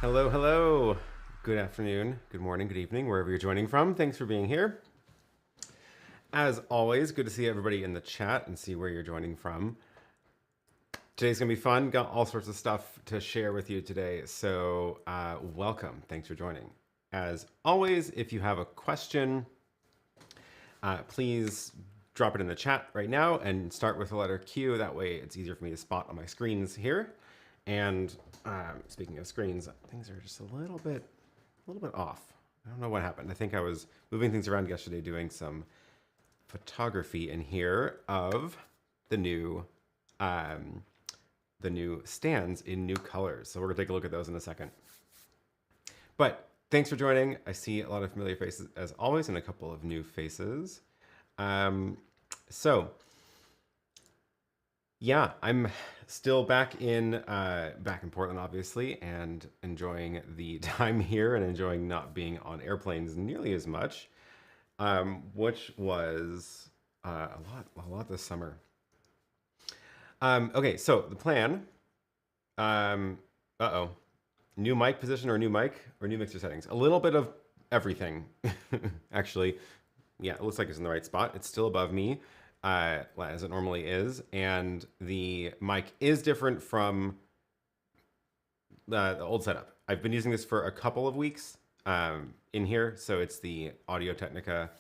Hello, hello. Good afternoon, good morning, good evening, wherever you're joining from. Thanks for being here. As always, good to see everybody in the chat and see where you're joining from. Today's gonna be fun. Got all sorts of stuff to share with you today. So welcome. Thanks for joining. As always, if you have a question, please drop it in the chat right now and start with the letter Q. That way it's easier for me to spot on my screens here. And speaking of screens, things are just a little bit off. I don't know what happened. I think I was moving things around yesterday, doing some photography in here of the new stands in new colors. So we're gonna take a look at those in a second. But thanks for joining. I see a lot of familiar faces as always and a couple of new faces. So yeah, I'm still back in Portland, obviously, and enjoying the time here and enjoying not being on airplanes nearly as much, which was a lot this summer. Okay, so the plan. New mic position or new mic or new mixer settings. A little bit of everything, actually. Yeah, it looks like it's in the right spot. It's still above me. As it normally is, and the mic is different from the old setup. I've been using this for a couple of weeks in here, so it's the Audio Technica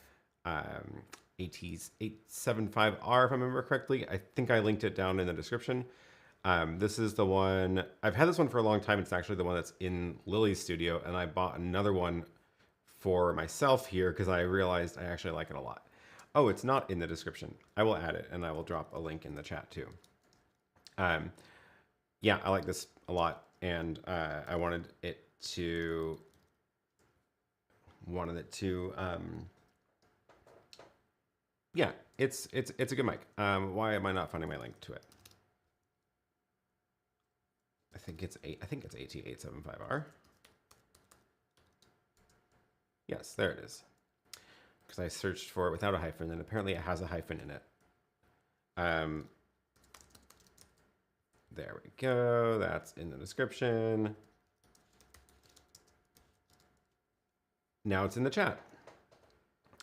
AT875R, if I remember correctly. I think I linked it down in the description. This is the one, I've had this one for a long time. It's actually the one that's in Lily's studio, and I bought another one for myself here because I realized I actually like it a lot. Oh, it's not in the description. I will add it, and I will drop a link in the chat too. yeah, I like this a lot, and I wanted it to yeah, it's a good mic. Why am I not finding my link to it? I think it's AT875R. Yes, there it is. Because I searched for it without a hyphen, and apparently it has a hyphen in it. There we go. That's in the description. Now it's in the chat.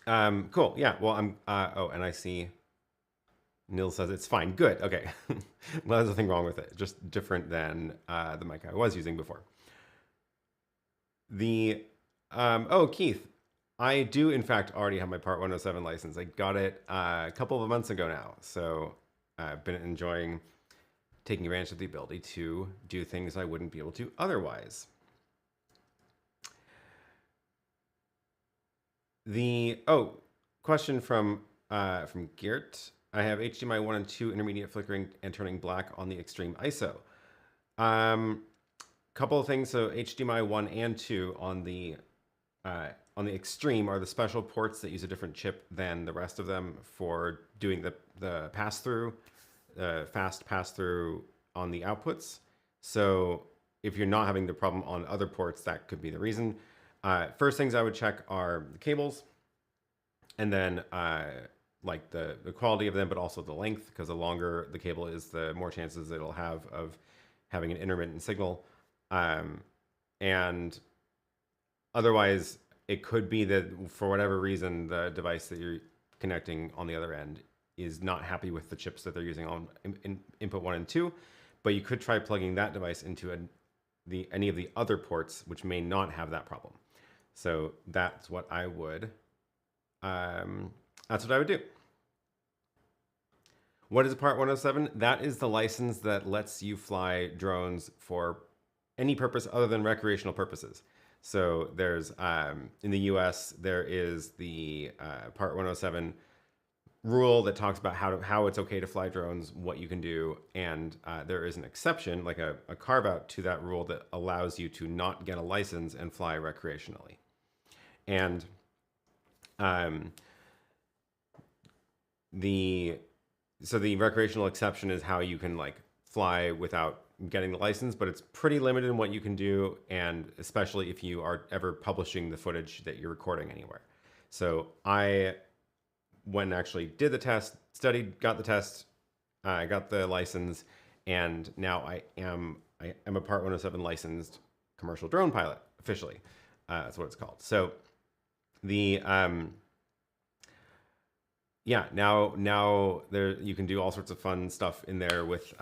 Cool. Yeah. Well, oh, and I see Neil says it's fine. Good. Okay. Well, there's nothing wrong with it. Just different than the mic I was using before. Oh, Keith, I do in fact already have my Part 107 license. I got it a couple of months ago now. So I've been enjoying taking advantage of the ability to do things I wouldn't be able to otherwise. Question from Geert. I have HDMI 1 and 2 intermediate flickering and turning black on the extreme ISO. Couple of things. So HDMI 1 and 2 on the extreme are the special ports that use a different chip than the rest of them for doing the pass-through, fast pass-through on the outputs. So if you're not having the problem on other ports, that could be the reason. First things I would check are the cables, and then like the quality of them, but also the length, because the longer the cable is, the more chances it'll have of having an intermittent signal. And otherwise, it could be that for whatever reason, the device that you're connecting on the other end is not happy with the chips that they're using on input 1 and 2, but you could try plugging that device into any of the other ports, which may not have that problem. So that's what I would do. What is a Part 107? That is the license that lets you fly drones for any purpose other than recreational purposes. So there's, in the US, there is the Part 107 rule that talks about how it's okay to fly drones, what you can do, and there is an exception, like a carve out to that rule that allows you to not get a license and fly recreationally. And the recreational exception is how you can like fly without getting the license, but it's pretty limited in what you can do, and especially if you are ever publishing the footage that you're recording anywhere. So I went and actually did the test, studied, got the test, I got the license, and now I am a Part 107 licensed commercial drone pilot officially. That's what it's called. So the yeah, now there you can do all sorts of fun stuff in there with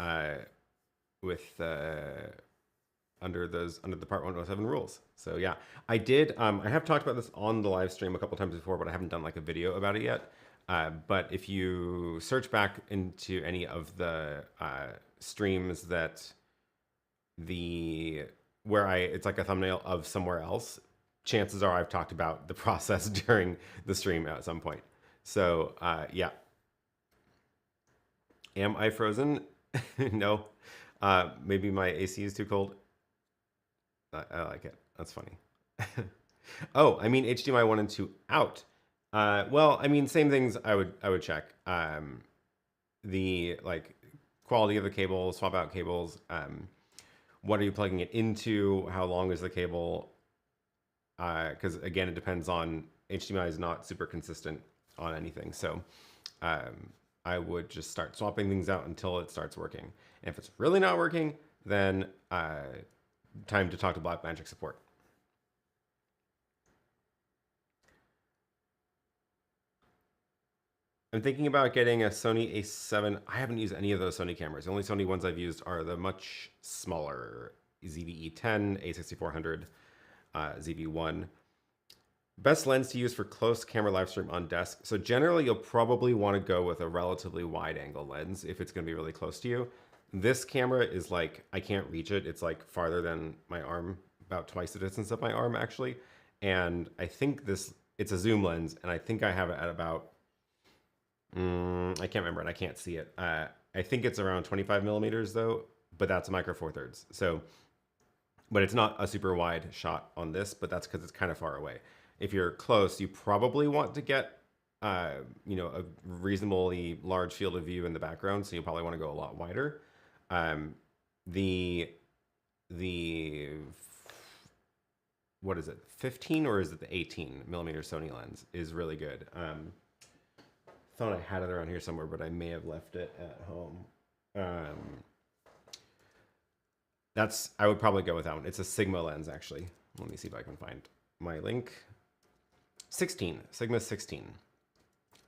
under the Part 107 rules. So yeah, I did. I have talked about this on the live stream a couple times before, but I haven't done like a video about it yet. But if you search back into any of the streams that it's like a thumbnail of somewhere else, chances are I've talked about the process during the stream at some point. So yeah. Am I frozen? No. Maybe my AC is too cold. I like it. That's funny. Oh, I mean HDMI 1 and 2 out. Well, I mean, same things I would check. The like quality of the cable, swap out cables. What are you plugging it into? How long is the cable? Because again, it depends on HDMI is not super consistent on anything. So I would just start swapping things out until it starts working. And if it's really not working, then time to talk to Blackmagic support. I'm thinking about getting a Sony A7. I haven't used any of those Sony cameras. The only Sony ones I've used are the much smaller ZV-E10, A6400, ZV-1. Best lens to use for close camera live stream on desk. So generally, you'll probably want to go with a relatively wide angle lens if it's going to be really close to you. This camera is like, I can't reach it. It's like farther than my arm, about twice the distance of my arm actually. And I think it's a zoom lens, and I think I have it at about, I can't remember and I can't see it. I think it's around 25 millimeters though, but that's a micro four thirds. So, but it's not a super wide shot on this, but that's because it's kind of far away. If you're close, you probably want to get, you know, a reasonably large field of view in the background. So you probably want to go a lot wider. The what is it, 15 or is it the 18 millimeter Sony lens is really good. Thought I had it around here somewhere, but I may have left it at home. I would probably go with that one. It's a Sigma lens, actually. Let me see if I can find my link. 16, Sigma 16.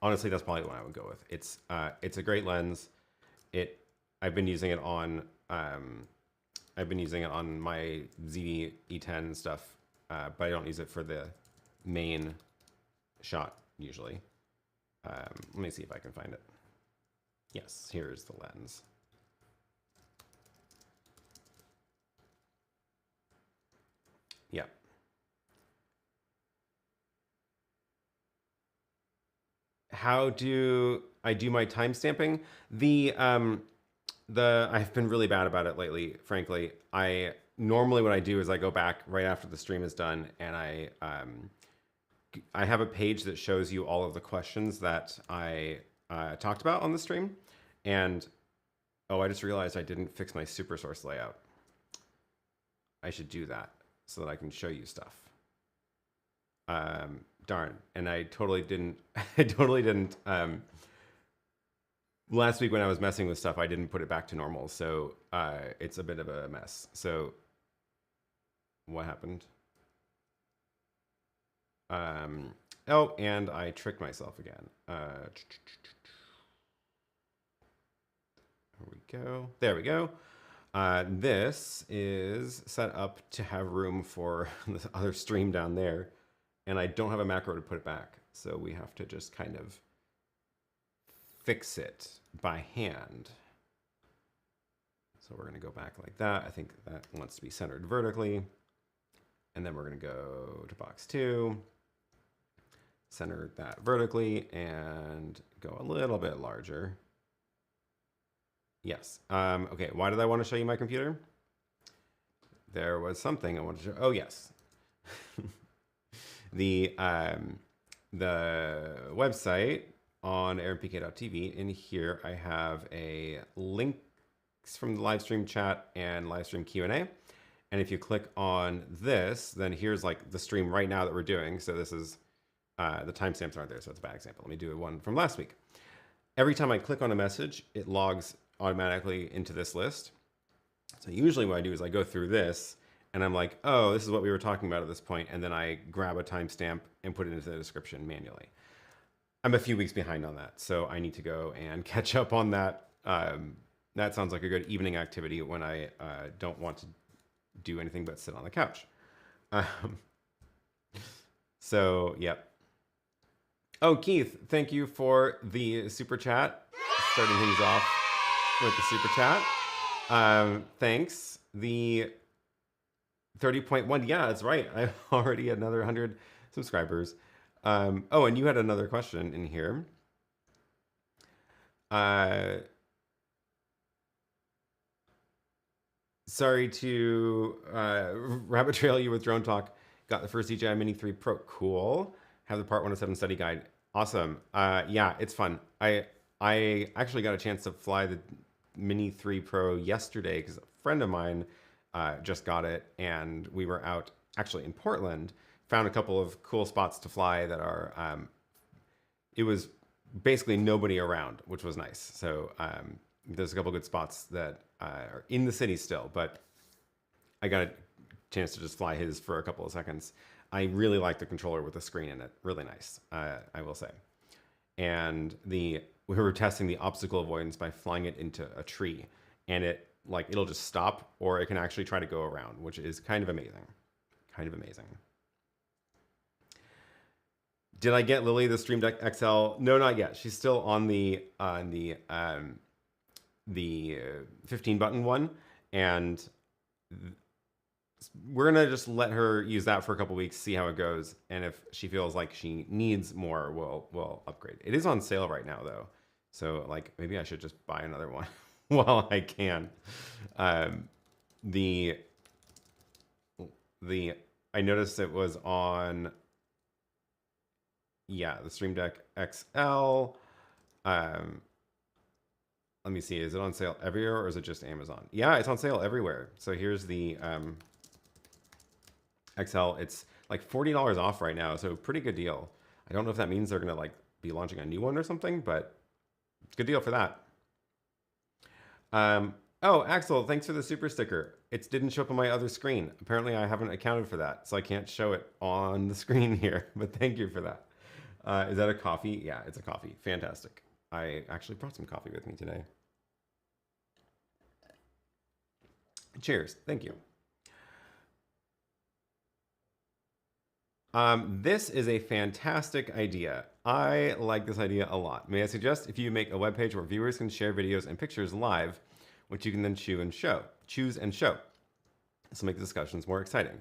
Honestly, that's probably the one I would go with. It's a great lens. I've been using it on my ZV E10 stuff, but I don't use it for the main shot usually. Let me see if I can find it. Yes, here's the lens. Yeah. How do I do my timestamping? I've been really bad about it lately, frankly. Normally what I do is I go back right after the stream is done, and I have a page that shows you all of the questions that I talked about on the stream. And oh, I just realized I didn't fix my super source layout. I should do that so that I can show you stuff. Darn, and I totally didn't. I totally didn't. Last week when I was messing with stuff, I didn't put it back to normal, so it's a bit of a mess. So what happened? Oh, and I tricked myself again. Here we go. There we go. This is set up to have room for this other stream down there, and I don't have a macro to put it back, so we have to just kind of fix it by hand. So we're going to go back like that. I think that wants to be centered vertically. And then we're going to go to box 2, center that vertically, and go a little bit larger. Yes. Okay, why did I want to show you my computer? There was something I wanted to show. Oh, yes. The website on aaronpk.tv. In here, I have a links from the live stream chat and live stream Q&A. And if you click on this, then here's like the stream right now that we're doing. So this is, the timestamps aren't there, so it's a bad example. Let me do one from last week. Every time I click on a message, it logs automatically into this list. So usually what I do is I go through this and I'm like, oh, this is what we were talking about at this point. And then I grab a timestamp and put it into the description manually. I'm a few weeks behind on that, so I need to go and catch up on that. That sounds like a good evening activity when I don't want to do anything but sit on the couch. So, yep. Oh, Keith, thank you for the super chat. Starting things off with the super chat. Thanks. The 30.1, yeah, that's right. I already had another 100 subscribers. Oh, and you had another question in here. Sorry to rabbit trail you with drone talk. Got the first DJI Mini 3 Pro. Cool. Have the Part 107 study guide. Awesome. Yeah, it's fun. I actually got a chance to fly the Mini 3 Pro yesterday because a friend of mine just got it, and we were out actually in Portland. Found a couple of cool spots to fly that are, it was basically nobody around, which was nice. So there's a couple good spots that are in the city still, but I got a chance to just fly his for a couple of seconds. I really like the controller with the screen in it. Really nice, I will say. And we were testing the obstacle avoidance by flying it into a tree, and it'll just stop, or it can actually try to go around, which is kind of amazing. Kind of amazing. Did I get Lily the Stream Deck XL? No, not yet. She's still on the 15 button one, and we're gonna just let her use that for a couple weeks, see how it goes, and if she feels like she needs more, we'll upgrade. It is on sale right now though, so like maybe I should just buy another one. while I can. The I noticed it was on, yeah, the Stream Deck XL. Let me see, is it on sale everywhere or is it just Amazon? Yeah, it's on sale everywhere. So here's the XL. It's like $40 off right now, so pretty good deal. I don't know if that means they're gonna like be launching a new one or something, but it's a good deal for that. Oh, Axel, thanks for the super sticker. It didn't show up on my other screen. Apparently I haven't accounted for that, so I can't show it on the screen here, but thank you for that. Is that a coffee? Yeah, it's a coffee. Fantastic. I actually brought some coffee with me today. Cheers. Thank you. This is a fantastic idea. I like this idea a lot. May I suggest if you make a web page where viewers can share videos and pictures live, which you can then choose and show. This will make the discussions more exciting.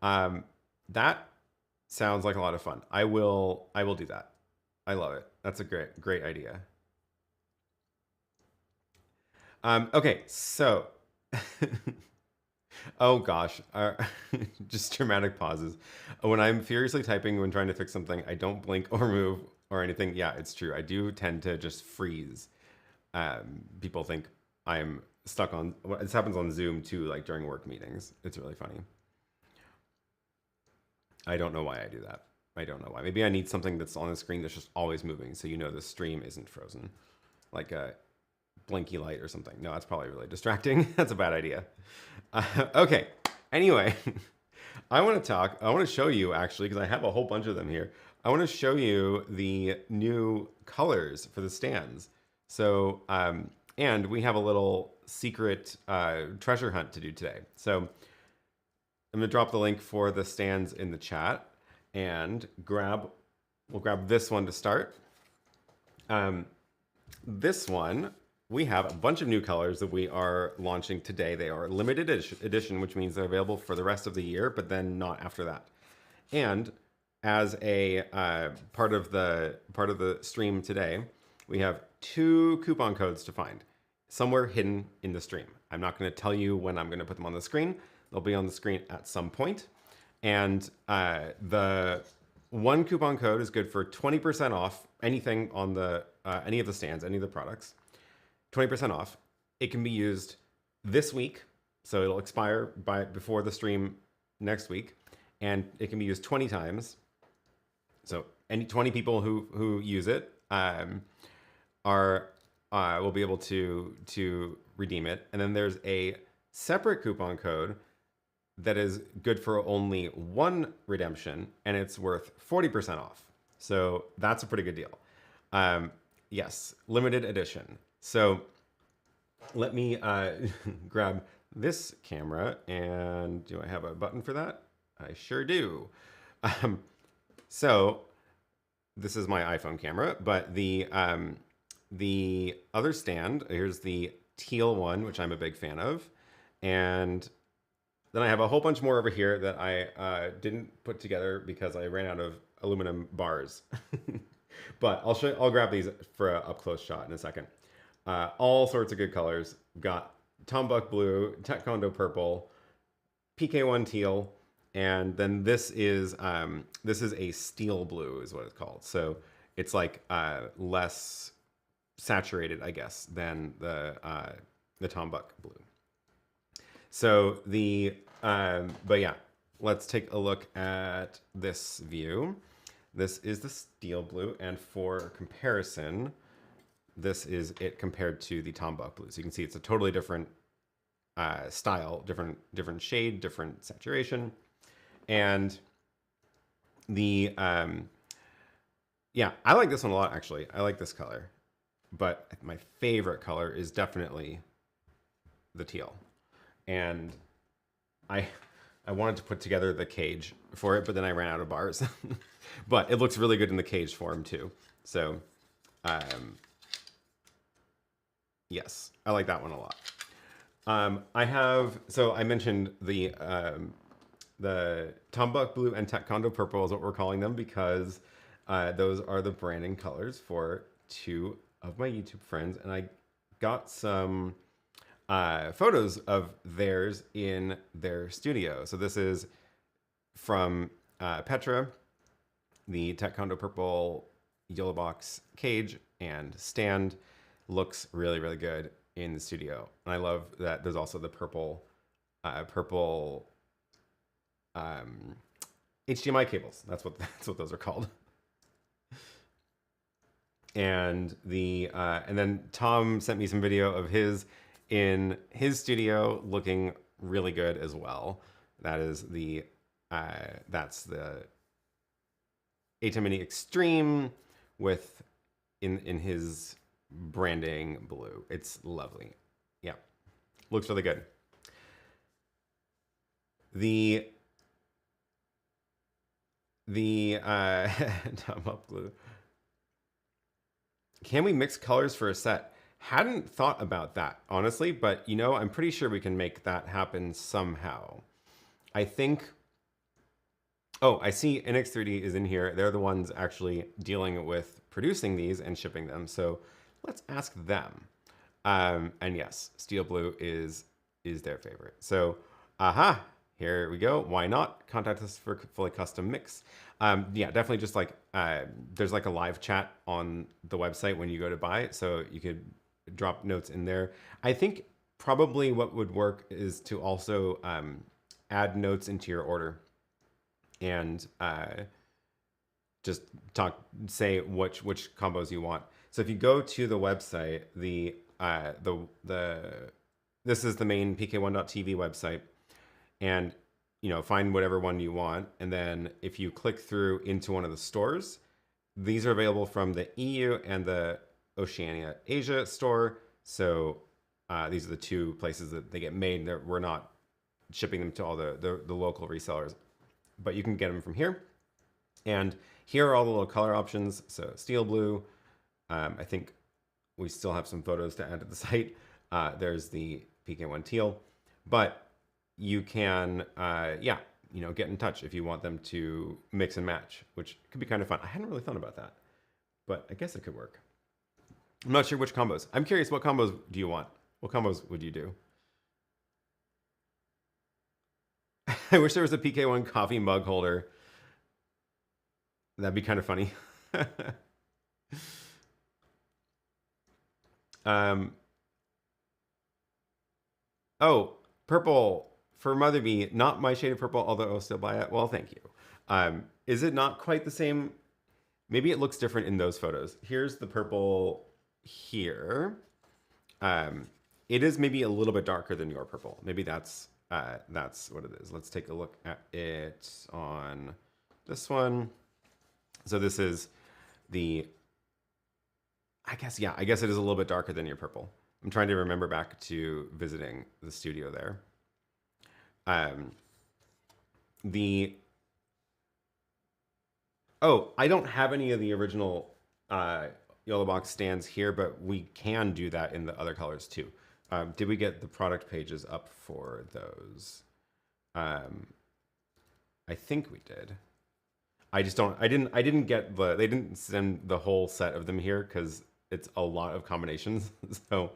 That sounds like a lot of fun. I will do that. I love it. That's a great idea. Okay, so oh gosh, just dramatic pauses. When I'm furiously typing when trying to fix something, I don't blink or move or anything. Yeah, it's true. I do tend to just freeze. People think I'm stuck on, this happens on Zoom too, like during work meetings. It's really funny. I don't know why I do that. I don't know why. Maybe I need something that's on the screen that's just always moving, so you know the stream isn't frozen. Like a blinky light or something. No, that's probably really distracting. That's a bad idea. Okay, anyway, I want to show you actually, because I have a whole bunch of them here. I want to show you the new colors for the stands. So, and we have a little secret treasure hunt to do today. So I'm gonna drop the link for the stands in the chat and we'll grab this one to start. This one, we have a bunch of new colors that we are launching today. They are limited edition, which means they're available for the rest of the year, but then not after that. And as a part of the stream today, we have 2 coupon codes to find somewhere hidden in the stream. I'm not going to tell you when I'm going to put them on the screen. They'll be on the screen at some point. And the one coupon code is good for 20% off anything on the any of the stands, any of the products. 20% off. It can be used this week, so it'll expire before the stream next week, and it can be used 20 times. So any 20 people who use it will be able to redeem it. And then there's a separate coupon code that is good for only 1 redemption, and it's worth 40% off. So that's a pretty good deal. Yes, limited edition. So let me grab this camera, and do I have a button for that? I sure do. So this is my iPhone camera, but the other stand, here's the teal one, which I'm a big fan of. And then I have a whole bunch more over here that I didn't put together because I ran out of aluminum bars. But I'll grab these for an up-close shot in a second. All sorts of good colors. Got Tombuck blue, Tech Condo purple, PK1 teal, and then this is a steel blue is what it's called. So it's like less saturated, I guess, than the Tombuck blue. So but yeah, let's take a look at this view. This is the steel blue, and for comparison, this is it compared to the Tombuck blue. So you can see it's a totally different style, different shade, different saturation, and the yeah, I like this one a lot actually. I like this color, but my favorite color is definitely the teal, and I wanted to put together the cage for it, but then I ran out of bars. But it looks really good in the cage form too. So yes, I like that one a lot. I mentioned the Tombuck blue and Tech Condo purple is what we're calling them, because those are the branding colors for 2 of my YouTube friends, and I got some photos of theirs in their studio. So this is from Petra, the Tech Condo Purple YoloBox cage and stand. Looks really, really good in the studio. And I love that there's also the purple HDMI cables. That's what those are called. And and then Tom sent me some video of his in his studio looking really good as well. That is that's the ATEM Mini Extreme with in his branding blue. It's lovely. Yeah, looks really good. The Tom up glue. Can we mix colors for a set? Hadn't thought about that, honestly, but you know, I'm pretty sure we can make that happen somehow. I think, oh, I see NX3D is in here. They're the ones actually dealing with producing these and shipping them. So let's ask them. And yes, steel blue is their favorite. So, aha, here we go. Why not? Contact us for fully custom mix. Yeah, definitely just like, there's like a live chat on the website when you go to buy it. So you could drop notes in there. I think probably what would work is to also add notes into your order and just say which combos you want. So if you go to the website, this is the main PK1.tv website, and you know, find whatever one you want, and then if you click through into one of the stores, these are available from the EU and the Oceania Asia store. So these are the two places that they get made. We're not shipping them to all the local resellers, but you can get them from here. And here are all the little color options. So steel blue. I think we still have some photos to add to the site. There's the PK1 teal, but you can, yeah, you know, get in touch if you want them to mix and match, which could be kind of fun. I hadn't really thought about that, but I guess it could work. I'm not sure which combos. I'm curious, what combos do you want? What combos would you do? I wish there was a PK1 coffee mug holder. That'd be kind of funny. Oh, purple for Mother Bee, not my shade of purple, although I'll still buy it. Well, thank you. Is it not quite the same? Maybe it looks different in those photos. Here's the purple here. It is maybe a little bit darker than your purple. Maybe that's what it is. Let's take a look at it on this one. So this is I guess it is a little bit darker than your purple. I'm trying to remember back to visiting the studio there. Oh, I don't have any of the original YoloBox stands here, but we can do that in the other colors too. Did we get the product pages up for those? I think we did. I just don't. I didn't get they didn't send the whole set of them here because it's a lot of combinations. So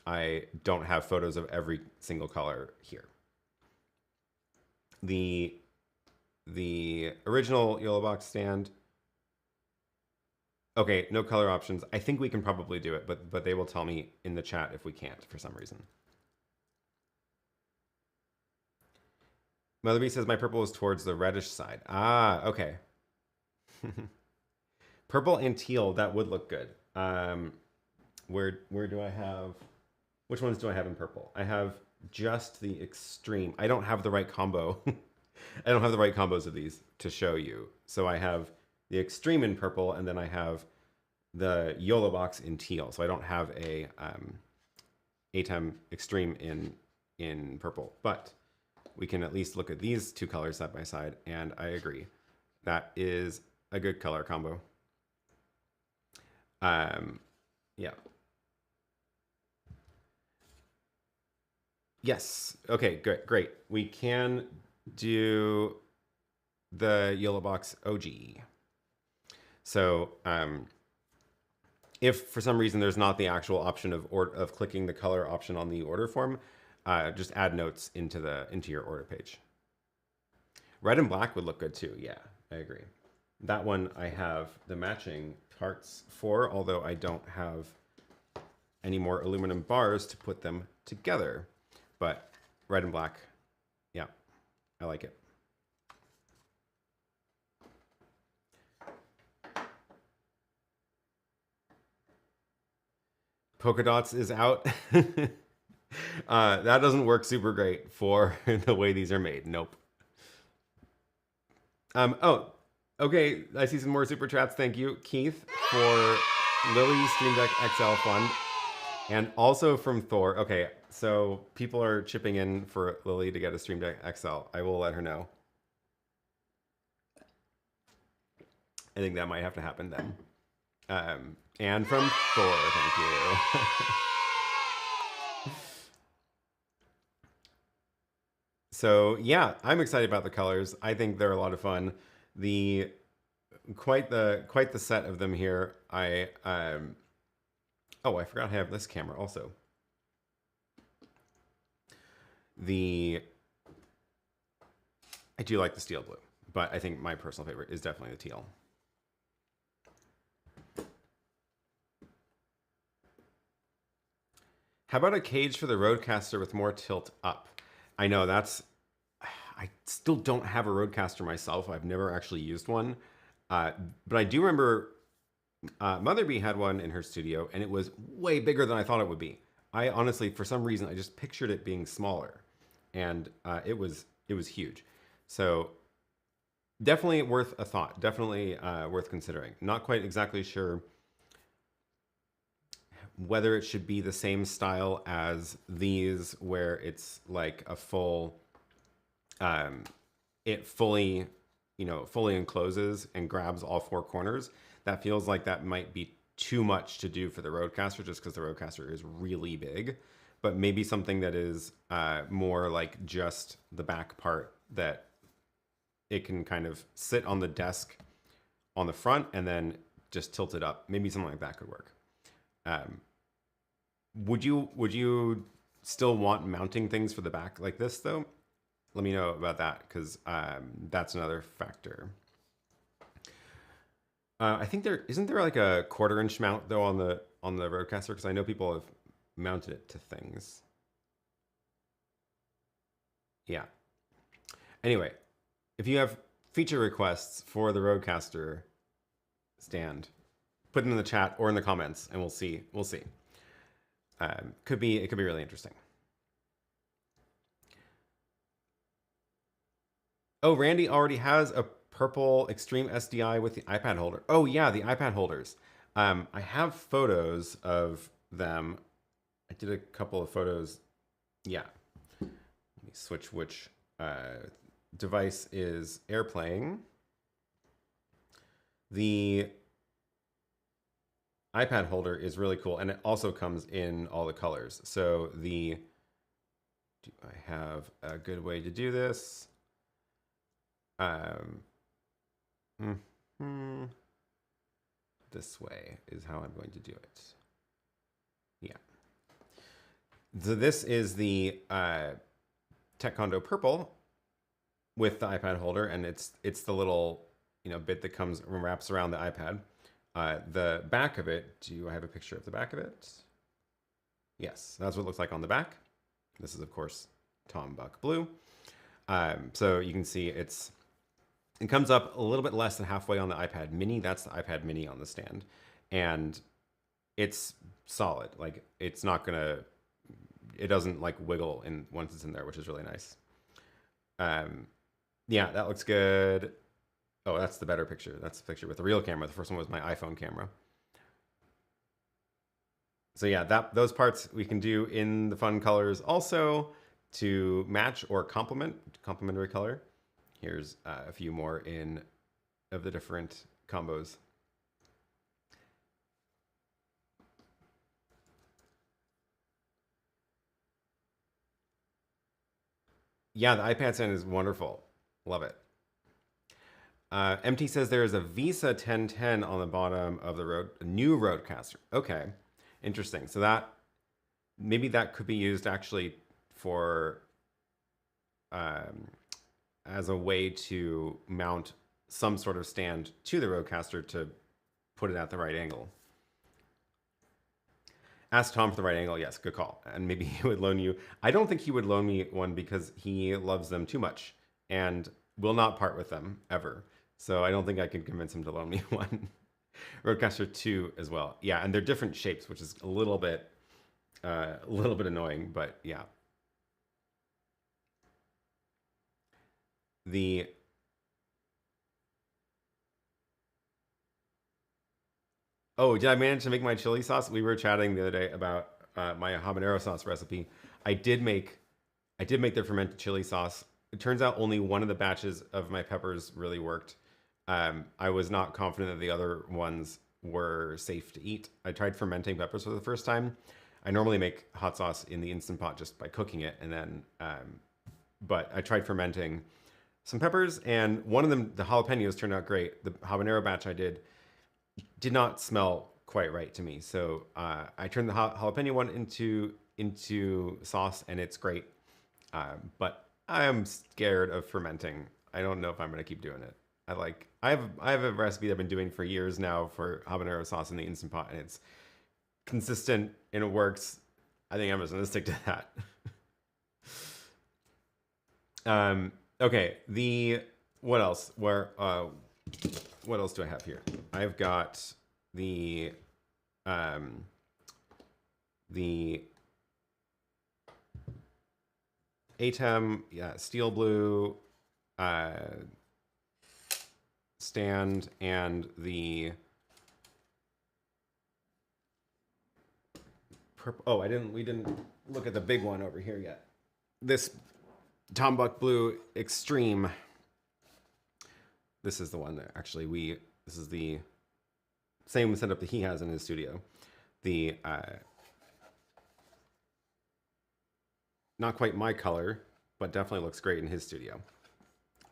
I don't have photos of every single color here. The original YoloBox stand. Okay, no color options. I think we can probably do it, but they will tell me in the chat if we can't for some reason. Mother Bee says my purple is towards the reddish side. Ah, okay. Purple and teal, that would look good. Where do I have? Which ones do I have in purple? I have just the extreme. I don't have the right combo. I don't have the right combos of these to show you. So I have the extreme in purple, and then I have the YoloBox in teal. So I don't have a ATEM extreme in purple, but we can at least look at these two colors side by side, and I agree. That is a good color combo. Yeah. Yes. Okay, good, great. We can do the YoloBox OG. So if for some reason there's not the actual option of clicking the color option on the order form, just add notes into your order page. Red and black would look good too. Yeah, I agree. That one I have the matching parts for, although I don't have any more aluminum bars to put them together. But red and black, yeah, I like it. Polka dots is out. That doesn't work super great for the way these are made. Nope. Oh, okay. I see some more super chats. Thank you, Keith, for Lily Stream Deck XL Fund, and also from Thor. Okay, so people are chipping in for Lily to get a Stream Deck XL. I will let her know. I think that might have to happen then. And from Thor, thank you. So yeah, I'm excited about the colors. I think they're a lot of fun. Quite the set of them here. Oh, I forgot I have this camera also. I do like the steel blue, but I think my personal favorite is definitely the teal. How about a cage for the Rødecaster with more tilt up? I know I still don't have a Rødecaster myself. I've never actually used one. But I do remember Mother Bee had one in her studio, and it was way bigger than I thought it would be. I honestly, for some reason, I just pictured it being smaller, and it was huge. So definitely worth a thought. Definitely worth considering. Not quite exactly sure whether it should be the same style as these, where it's like a full, it fully encloses and grabs all four corners. That feels like that might be too much to do for the Rødecaster, just because the Rødecaster is really big. But maybe something that is more like just the back part, that it can kind of sit on the desk on the front and then just tilt it up. Maybe something like that could work. Would you still want mounting things for the back like this though? Let me know about that, because that's another factor. I think isn't there like a 1/4 inch mount though on the Rødecaster, because I know people have mounted it to things. Yeah. Anyway, if you have feature requests for the Rødecaster stand, put them in the chat or in the comments, and we'll see. It could be really interesting. Oh, Randy already has a purple Extreme SDI with the iPad holder. Oh yeah, the iPad holders. I have photos of them. I did a couple of photos. Yeah. Let me switch which device is AirPlaying. The iPad holder is really cool, and it also comes in all the colors. So do I have a good way to do this? This way is how I'm going to do it. Yeah. So this is the Tech Condo Purple with the iPad holder, and it's the little bit that wraps around the iPad. The back of it, do I have a picture of the back of it? Yes, that's what it looks like on the back. This is, of course, Tom Buck Blue. So you can see it comes up a little bit less than halfway on the iPad Mini. That's the iPad Mini on the stand. And it's solid. Like, it's not gonna, it doesn't like wiggle once it's in there, which is really nice. Yeah, that looks good. Oh, that's the better picture. That's the picture with the real camera. The first one was my iPhone camera. So yeah, those parts we can do in the fun colors also to match or complementary color. Here's a few more of the different combos. Yeah, the iPad stand is wonderful. Love it. MT says there is a Visa 1010 on the bottom of the new Rødecaster. Okay, interesting. So that maybe that could be used actually for as a way to mount some sort of stand to the Rødecaster to put it at the right angle. Ask Tom for the right angle. Yes, good call. And maybe he would loan you. I don't think he would loan me one because he loves them too much and will not part with them ever. So I don't think I can convince him to loan me one. Rødecaster 2 as well. Yeah, and they're different shapes, which is a little bit annoying, but yeah. Oh, did I manage to make my chili sauce? We were chatting the other day about my habanero sauce recipe. I did make their fermented chili sauce. It turns out only one of the batches of my peppers really worked. I was not confident that the other ones were safe to eat. I tried fermenting peppers for the first time. I normally make hot sauce in the Instant Pot just by cooking it, and then, but I tried fermenting some peppers, and one of them, the jalapenos, turned out great. The habanero batch I did not smell quite right to me, so I turned the jalapeno one into sauce, and it's great. But I am scared of fermenting. I don't know if I'm gonna keep doing it. I have a recipe that I've been doing for years now for habanero sauce in the Instant Pot, and it's consistent and it works. I think I'm just gonna stick to that. Okay, what else? What else do I have here? I've got the ATEM, steel blue stand, and the purple. Oh, we didn't look at the big one over here yet. This Tombuck Blue Extreme. This is the one that actually this is the same setup that he has in his studio. The not quite my color, but definitely looks great in his studio.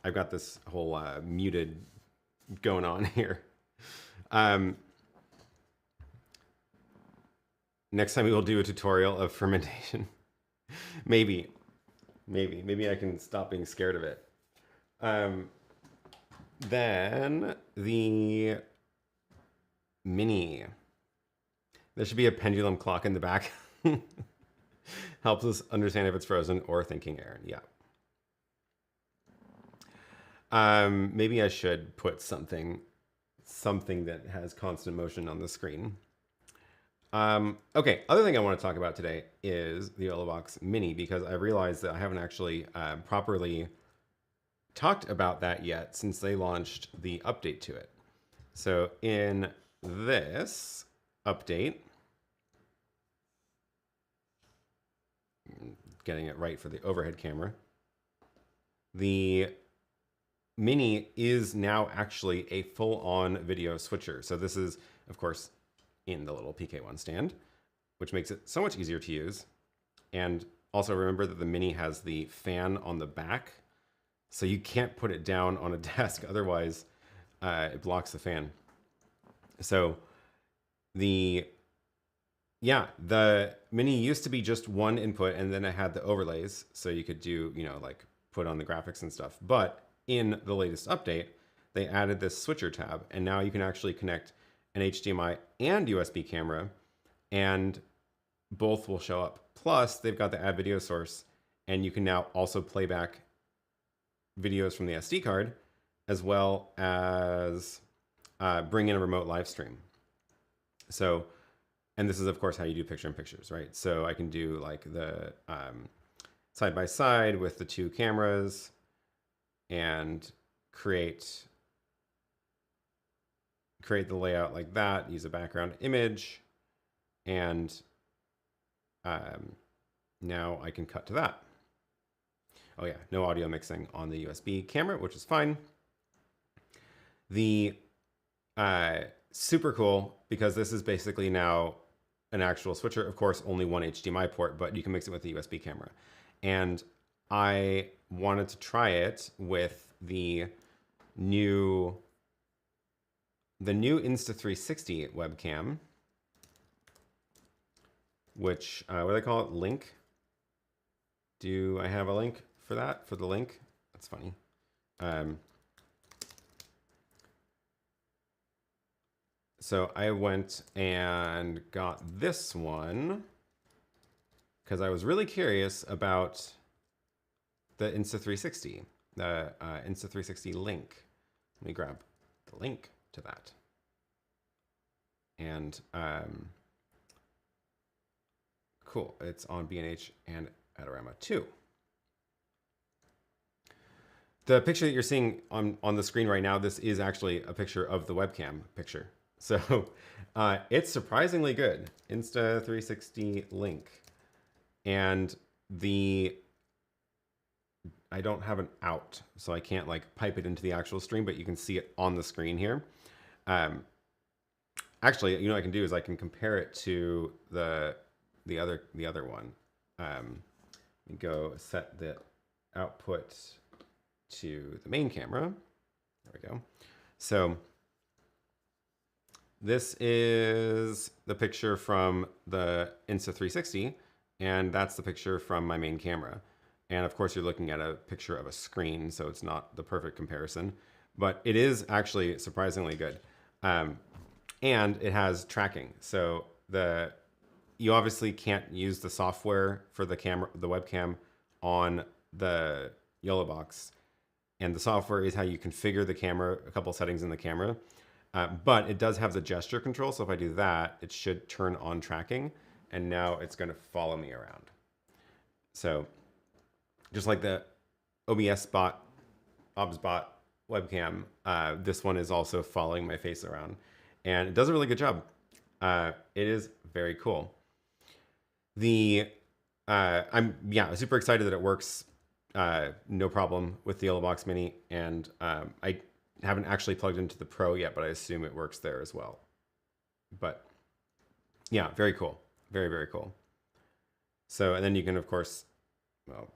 I've got this whole muted going on here. Next time we will do a tutorial of fermentation. Maybe I can stop being scared of it. Then the Mini. There should be a pendulum clock in the back. Helps us understand if it's frozen or thinking, Aaron. Yeah. Maybe I should put something that has constant motion on the screen. Okay, other thing I want to talk about today is the YoloBox Mini, because I realized that I haven't actually properly talked about that yet since they launched the update to it. So in this update, getting it right for the overhead camera, the Mini is now actually a full-on video switcher. So this is, of course, in the little PK1 stand, which makes it so much easier to use. And also remember that the Mini has the fan on the back, so you can't put it down on a desk, otherwise it blocks the fan. So the Mini used to be just one input, and then it had the overlays, so you could do, like put on the graphics and stuff. But in the latest update, they added this switcher tab, and now you can actually connect an HDMI and USB camera, and both will show up. Plus, they've got the add video source, and you can now also play back videos from the SD card, as well as bring in a remote live stream. So, and this is of course how you do picture in pictures, right? So I can do like the side by side with the two cameras and create the layout like that, use a background image, and now I can cut to that. Oh yeah, no audio mixing on the USB camera, which is fine. The super cool, because this is basically now an actual switcher. Of course, only one HDMI port, but you can mix it with the USB camera. And I wanted to try it with the new Insta360 webcam, which what do they call it? Link. Do I have a link for that? For the link? That's funny. So I went and got this one because I was really curious about the Insta360, the Insta360 Link. Let me grab the link to that. And cool, it's on B&H and Adorama too. The picture that you're seeing on the screen right now, this is actually a picture of the webcam picture. So it's surprisingly good. Insta360 Link. And I don't have an out, so I can't like pipe it into the actual stream, but you can see it on the screen here. Actually, you know what I can do is I can compare it to the other one. Let me go set the output to the main camera. There we go. So this is the picture from the Insta360, and that's the picture from my main camera. And of course, you're looking at a picture of a screen, so it's not the perfect comparison, but it is actually surprisingly good. And it has tracking. So you obviously can't use the software for the webcam on the YoloBox. And the software is how you configure the camera, a couple settings in the camera. But it does have the gesture control. So if I do that, it should turn on tracking. And now it's going to follow me around. So just like the OBS bot, webcam, this one is also following my face around. And it does a really good job. It is very cool. I'm super excited that it works no problem with the YoloBox Mini. And I haven't actually plugged into the Pro yet, but I assume it works there as well. But yeah, very cool. Very, very cool. So, and then you can, of course, well,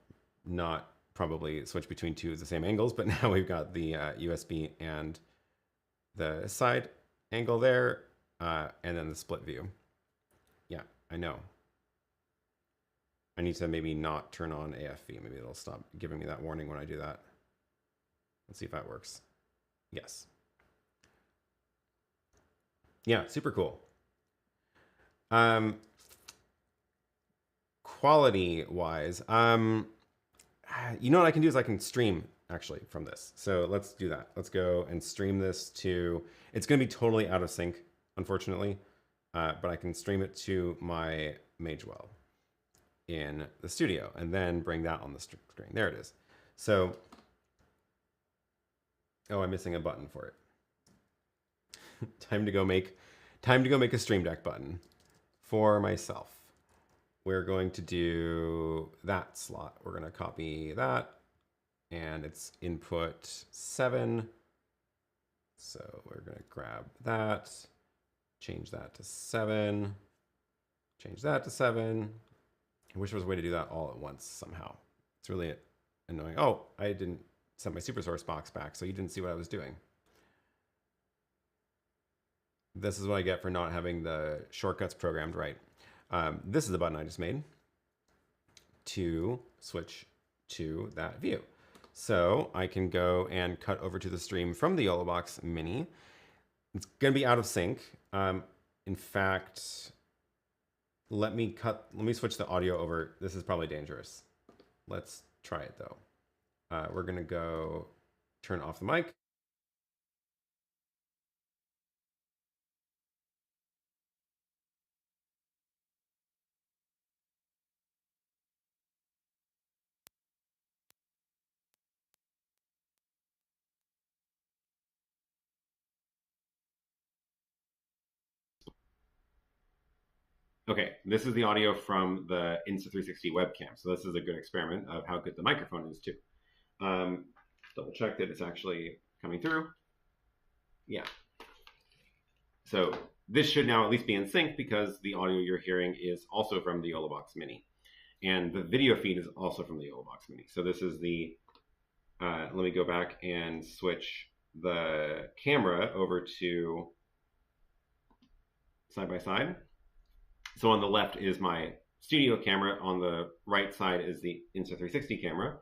not probably switch between two of the same angles, but now we've got the USB and the side angle there, and then the split view. Yeah, I know. I need to maybe not turn on AFV. Maybe it'll stop giving me that warning when I do that. Let's see if that works. Yes. Yeah, super cool. Quality wise, you know what I can do is I can stream actually from this. So let's do that. Let's go and stream this to, it's going to be totally out of sync, unfortunately, but I can stream it to my Magewell in the studio and then bring that on the screen. There it is. So, oh, I'm missing a button for it. Time to go make a Stream Deck button for myself. We're going to do that slot. We're going to copy that, and it's input 7. So we're going to grab that, change that to 7, change that to 7. I wish there was a way to do that all at once somehow. It's really annoying. Oh, I didn't set my SuperSource box back, so you didn't see what I was doing. This is what I get for not having the shortcuts programmed right. This is the button I just made to switch to that view. So I can go and cut over to the stream from the YoloBox Mini. It's going to be out of sync. In fact, let me switch the audio over. This is probably dangerous. Let's try it though. We're going to go turn off the mic. Okay, this is the audio from the Insta360 webcam. So this is a good experiment of how good the microphone is too. Double check that it's actually coming through. Yeah. So this should now at least be in sync because the audio you're hearing is also from the YoloBox Mini. And the video feed is also from the YoloBox Mini. So this is the, let me go back and switch the camera over to side by side. So on the left is my studio camera. On the right side is the Insta360 camera,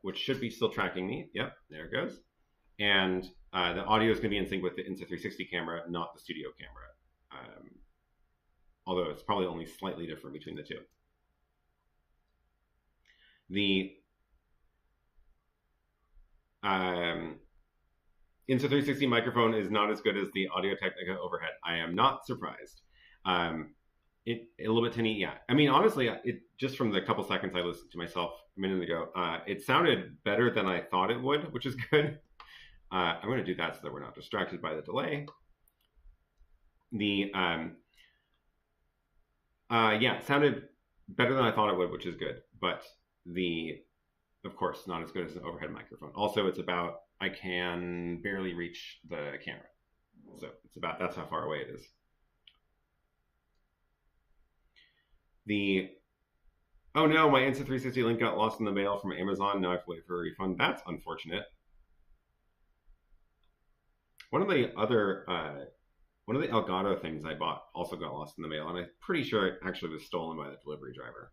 which should be still tracking me. Yep, there it goes. And the audio is going to be in sync with the Insta360 camera, not the studio camera. Although it's probably only slightly different between the two. The Insta360 microphone is not as good as the Audio-Technica overhead. I am not surprised. A little bit tinny, yeah. I mean, honestly, just from the couple seconds I listened to myself a minute ago, it sounded better than I thought it would, which is good. I'm going to do that so that we're not distracted by the delay. Yeah, it sounded better than I thought it would, which is good. But of course, not as good as an overhead microphone. Also, it's about, I can barely reach the camera. So it's about, that's how far away it is. Oh no, my Insta360 Link got lost in the mail from Amazon. Now I have to wait for a refund. That's unfortunate. One of the Elgato things I bought also got lost in the mail, and I'm pretty sure it actually was stolen by the delivery driver.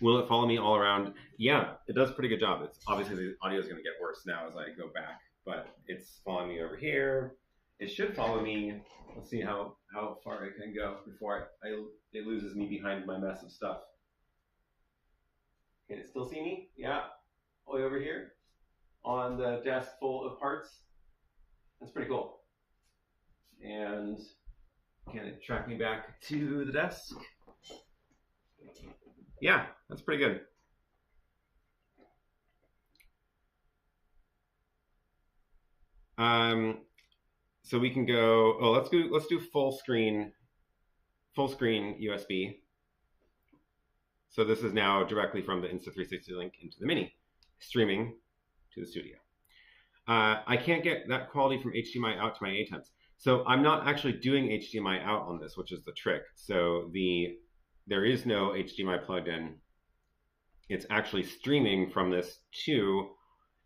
Will it follow me all around? Yeah, it does a pretty good job. It's obviously the audio is going to get worse now as I go back, but it's following me over here. It should follow me. Let's see how far I can go before it loses me behind my mess of stuff. Can it still see me? Yeah, all the way over here on the desk full of parts. That's pretty cool. And can it track me back to the desk? Yeah, that's pretty good. So we can go, let's do full screen USB. So this is now directly from the Insta360 Link into the Mini, streaming to the studio. I can't get that quality from HDMI out to my ATEMs. So I'm not actually doing HDMI out on this, which is the trick. So there is no HDMI plugged in. It's actually streaming from this to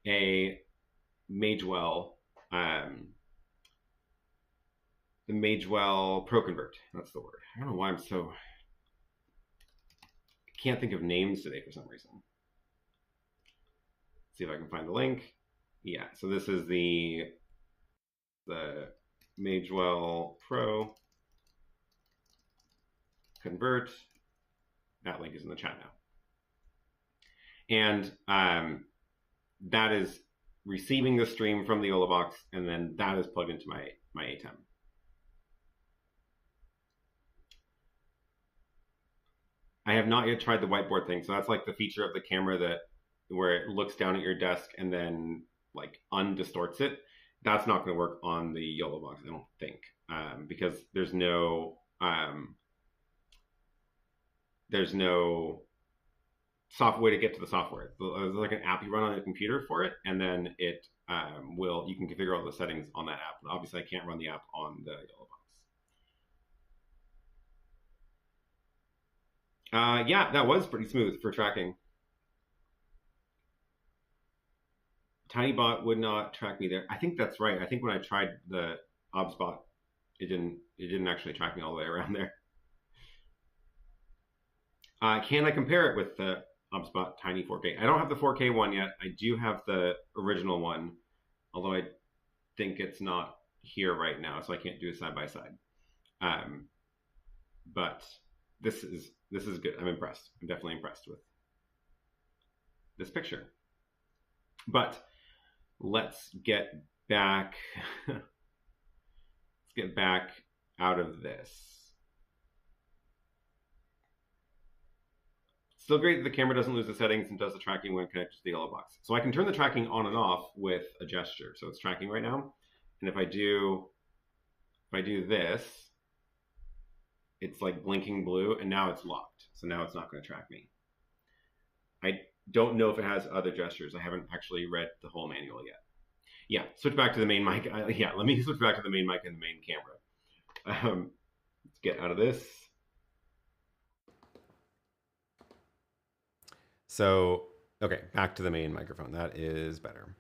a Magewell, the Magewell Pro Convert. That's the word. I don't know why I can't think of names today for some reason. Let's see if I can find the link. Yeah, so this is the Magewell Pro Convert. That link is in the chat now. And that is receiving the stream from the YoloBox, and then that is plugged into my ATEM. I have not yet tried the whiteboard thing. So that's like the feature of the camera where it looks down at your desk and then like undistorts it. That's not going to work on the YoloBox, I don't think, because there's no soft way to get to the software. There's like an app you run on your computer for it, and then it you can configure all the settings on that app. But obviously, I can't run the app on the YoloBox. Yeah, that was pretty smooth for tracking. TinyBot would not track me there. I think that's right. I think when I tried the OBSBot, it didn't actually track me all the way around there. Can I compare it with the OBSBot Tiny 4K? I don't have the 4K one yet. I do have the original one, although I think it's not here right now, so I can't do a side by side. But this is good. I'm impressed. I'm definitely impressed with this picture. But let's get back. Let's get back out of this. Still great that the camera doesn't lose the settings and does the tracking when connected to the YoloBox. So I can turn the tracking on and off with a gesture. So it's tracking right now. And if I do this, it's like blinking blue, and now it's locked. So now it's not going to track me. I don't know if it has other gestures. I haven't actually read the whole manual yet. Yeah, switch back to the main mic. Yeah, let me switch back to the main mic and the main camera. Let's get out of this. So Okay, back to the main microphone. That is better.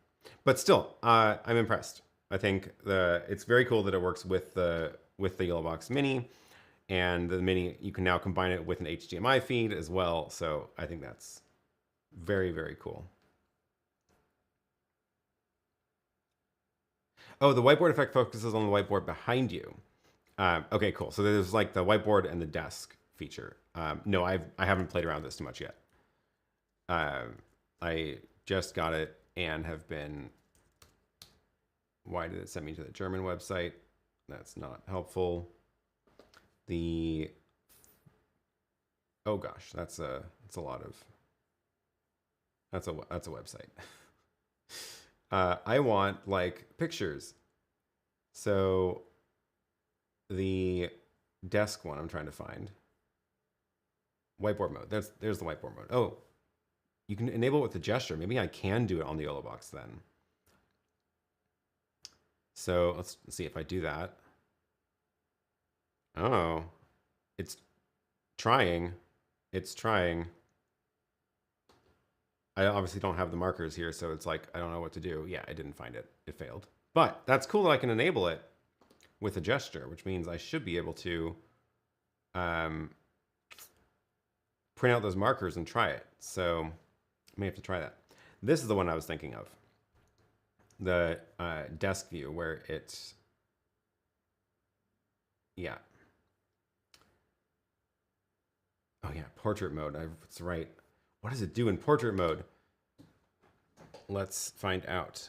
But still, I'm impressed. I think it's very cool that it works with the YoloBox Mini, and the Mini, you can now combine it with an HDMI feed as well. So I think that's very, very cool. Oh, the whiteboard effect focuses on the whiteboard behind you. Okay, cool. So there's like the whiteboard and the desk feature. No, I haven't played around with this too much yet. I just got it and have been. Why did it send me to the German website? That's not helpful. Oh gosh, that's a lot of. That's a website. I want like pictures. So the desk one I'm trying to find. Whiteboard mode. There's the whiteboard mode. Oh, you can enable it with the gesture. Maybe I can do it on the YoloBox then. So let's see if I do that. Oh, it's trying. It's trying. I obviously don't have the markers here, so it's like, I don't know what to do. Yeah, I didn't find it. It failed. But that's cool that I can enable it with a gesture, which means I should be able to print out those markers and try it. So I may have to try that. This is the one I was thinking of. The desk view where it's, yeah. Oh yeah, portrait mode. That's right. What does it do in portrait mode? Let's find out.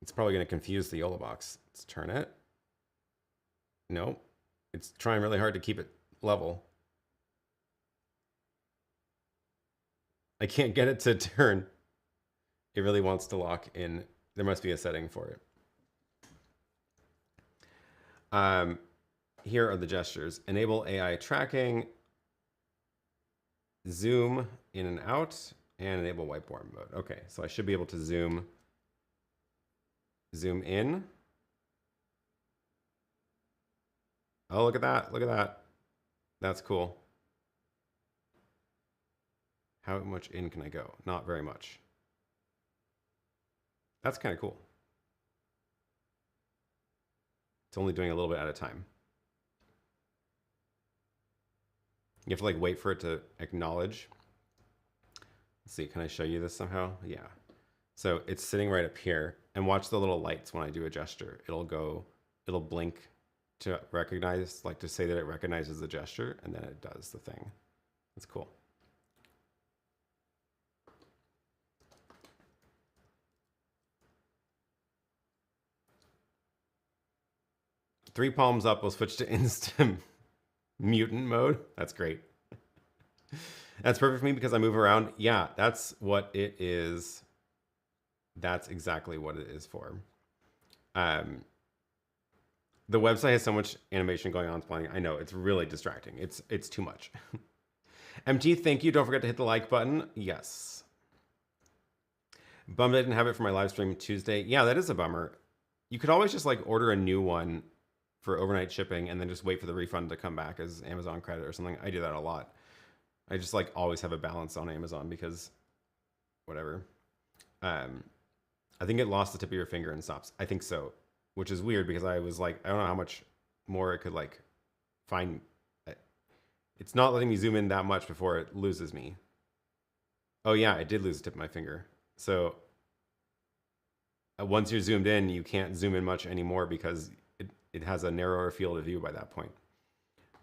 It's probably going to confuse the YoloBox. Let's turn it. Nope. It's trying really hard to keep it level. I can't get it to turn. It really wants to lock in. There must be a setting for it. Here are the gestures. Enable AI tracking, zoom in and out, and enable whiteboard mode. Okay, so I should be able to zoom in. Oh, look at that. Look at that. That's cool. How much in can I go? Not very much. That's kind of cool. It's only doing a little bit at a time. You have to like wait for it to acknowledge. Let's see, can I show you this somehow? Yeah. So it's sitting right up here, and watch the little lights when I do a gesture. It'll blink to recognize, like to say that it recognizes the gesture, and then it does the thing. That's cool. Three palms up will switch to instant mutant mode. That's great. That's perfect for me because I move around. Yeah, that's what it is. That's exactly what it is for. The website has so much animation going on. I know, it's really distracting. It's too much. MT, thank you. Don't forget to hit the like button. Yes. Bummed I didn't have it for my live stream Tuesday. Yeah, that is a bummer. You could always just like order a new one for overnight shipping and then just wait for the refund to come back as Amazon credit or something. I do that a lot. I just like always have a balance on Amazon because whatever. I think it lost the tip of your finger and stops. I think so, which is weird because I was like, I don't know how much more it could like find. It's not letting me zoom in that much before it loses me. Oh yeah, it did lose the tip of my finger. So once you're zoomed in, you can't zoom in much anymore because it has a narrower field of view by that point.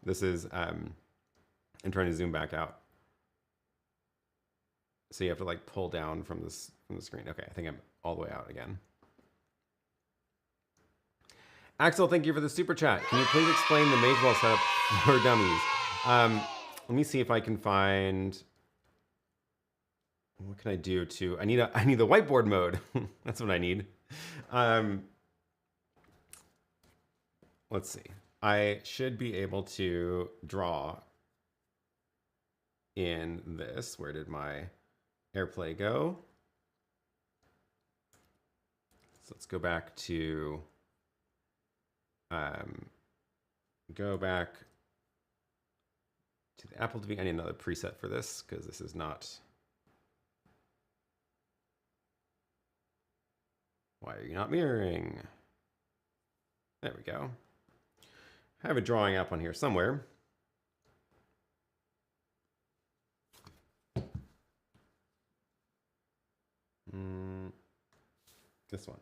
This is, I'm trying to zoom back out. So you have to like pull down from the screen. Okay, I think I'm all the way out again. Axel, thank you for the super chat. Can you please explain the Magewell setup for dummies? Let me see if I can find, what can I do to, I need the whiteboard mode. That's what I need. Let's see. I should be able to draw in this. Where did my AirPlay go? So let's go back to the Apple TV. I need another preset for this because this is not Why are you not mirroring? There we go. I have a drawing up on here somewhere. This one.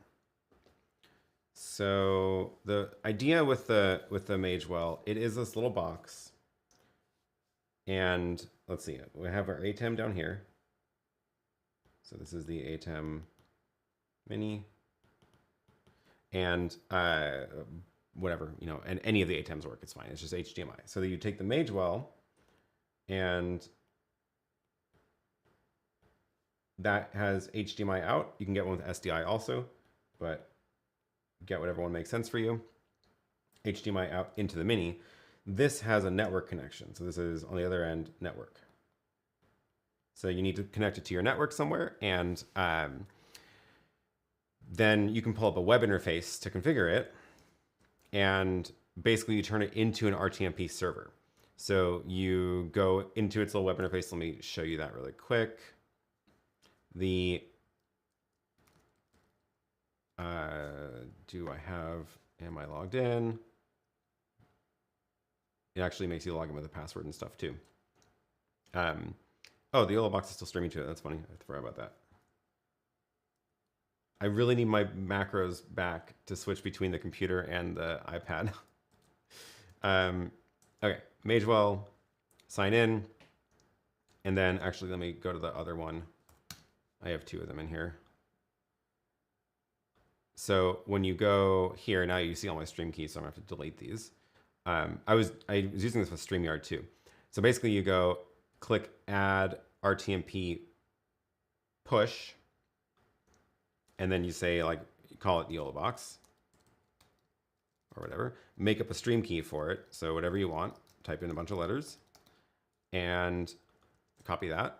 So the idea with the Magewell, it is this little box. And let's see, we have our ATEM down here. So this is the ATEM Mini. And whatever, you know, and any of the ATEMs work, it's fine. It's just HDMI. So that you take the Magewell and that has HDMI out. You can get one with SDI also, but get whatever one makes sense for you. HDMI out into the Mini. This has a network connection. So this is on the other end network. So you need to connect it to your network somewhere, and then you can pull up a web interface to configure it. And basically you turn it into an RTMP server. So you go into its little web interface. Let me show you that really quick. Am I logged in? It actually makes you log in with a password and stuff too. Oh, the YoloBox is still streaming to it. That's funny. I forgot about that. I really need my macros back to switch between the computer and the iPad. Okay, Magewell, sign in. And then actually, let me go to the other one. I have two of them in here. So when you go here, now you see all my stream keys, so I'm gonna have to delete these. I was using this with StreamYard too. So basically you go click add RTMP push, and then you say, like, you call it YoloBox or whatever, make up a stream key for it. So whatever you want, type in a bunch of letters and copy that.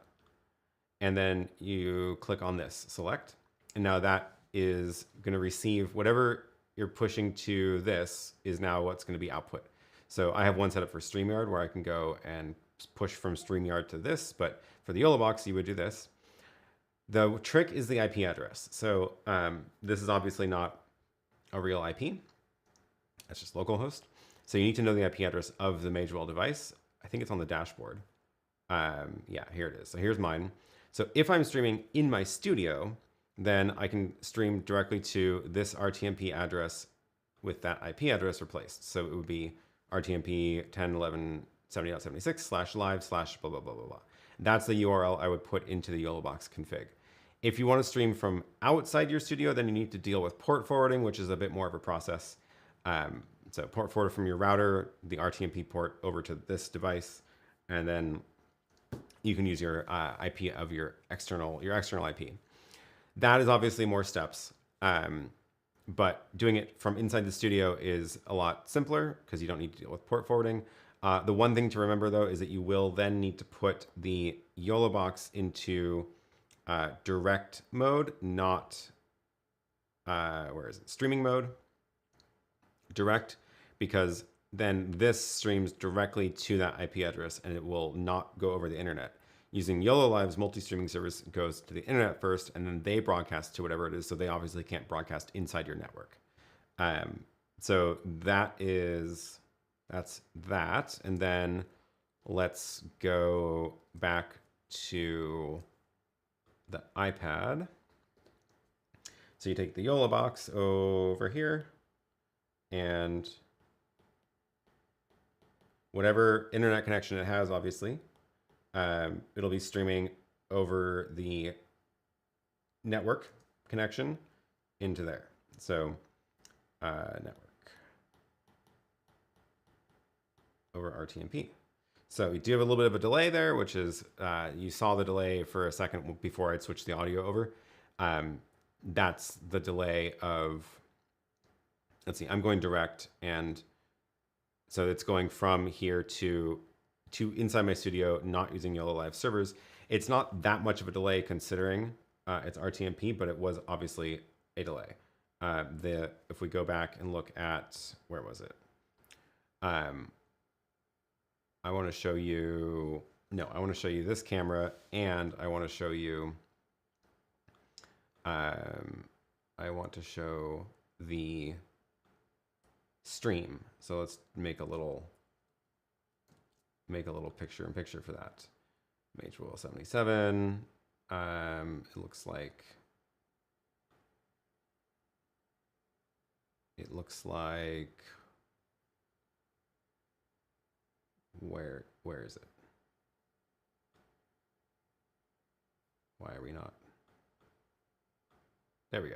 And then you click on this, select. And now that is going to receive whatever you're pushing to. This is now what's going to be output. So I have one set up for StreamYard where I can go and push from StreamYard to this. But for the YoloBox, you would do this. The trick is the IP address. So this is obviously not a real IP. That's just localhost. So you need to know the IP address of the Magewell device. I think it's on the dashboard. Yeah, here it is. So here's mine. So if I'm streaming in my studio, then I can stream directly to this RTMP address with that IP address replaced. So it would be RTMP 10.11.70.76/live/ blah, blah, blah, blah, blah. That's the URL I would put into the YoloBox config. If you want to stream from outside your studio, then you need to deal with port forwarding, which is a bit more of a process. So port forward from your router, the RTMP port over to this device, and then you can use your IP of your external IP. That is obviously more steps, but doing it from inside the studio is a lot simpler because you don't need to deal with port forwarding. The one thing to remember, though, is that you will then need to put the YoloBox into direct mode, not, where is it? Streaming mode, direct, because then this streams directly to that IP address and it will not go over the internet. Using YoloLive's multi-streaming service goes to the internet first, and then they broadcast to whatever it is, so they obviously can't broadcast inside your network. So that's that. And then let's go back to the iPad. So you take the YoloBox over here, and whatever internet connection it has, obviously, it'll be streaming over the network connection into there. So network over RTMP. So we do have a little bit of a delay there, which is, you saw the delay for a second before I'd switched the audio over. That's the delay of, let's see, I'm going direct, and so it's going from here to inside my studio, not using YoloLive servers. It's not that much of a delay considering it's RTMP, but it was obviously a delay. If we go back and look at, where was it? I want to show you, no, I want to show you this camera, and I want to show you, I I want to show the stream. So let's make a little picture in picture for that. Magewell 77. It looks like where is it? Why are we not? There we go.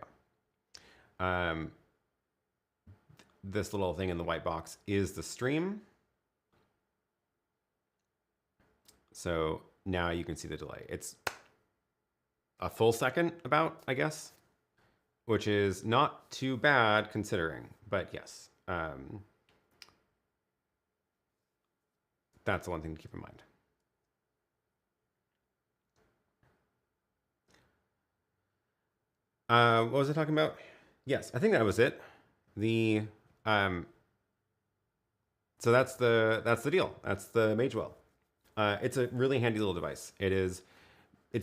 This little thing in the white box is the stream. So now you can see the delay. It's a full second about, I guess, which is not too bad considering, but yes. That's the one thing to keep in mind. What was I talking about? Yes, I think that was it. So that's the deal. That's the Magewell. It's a really handy little device. It's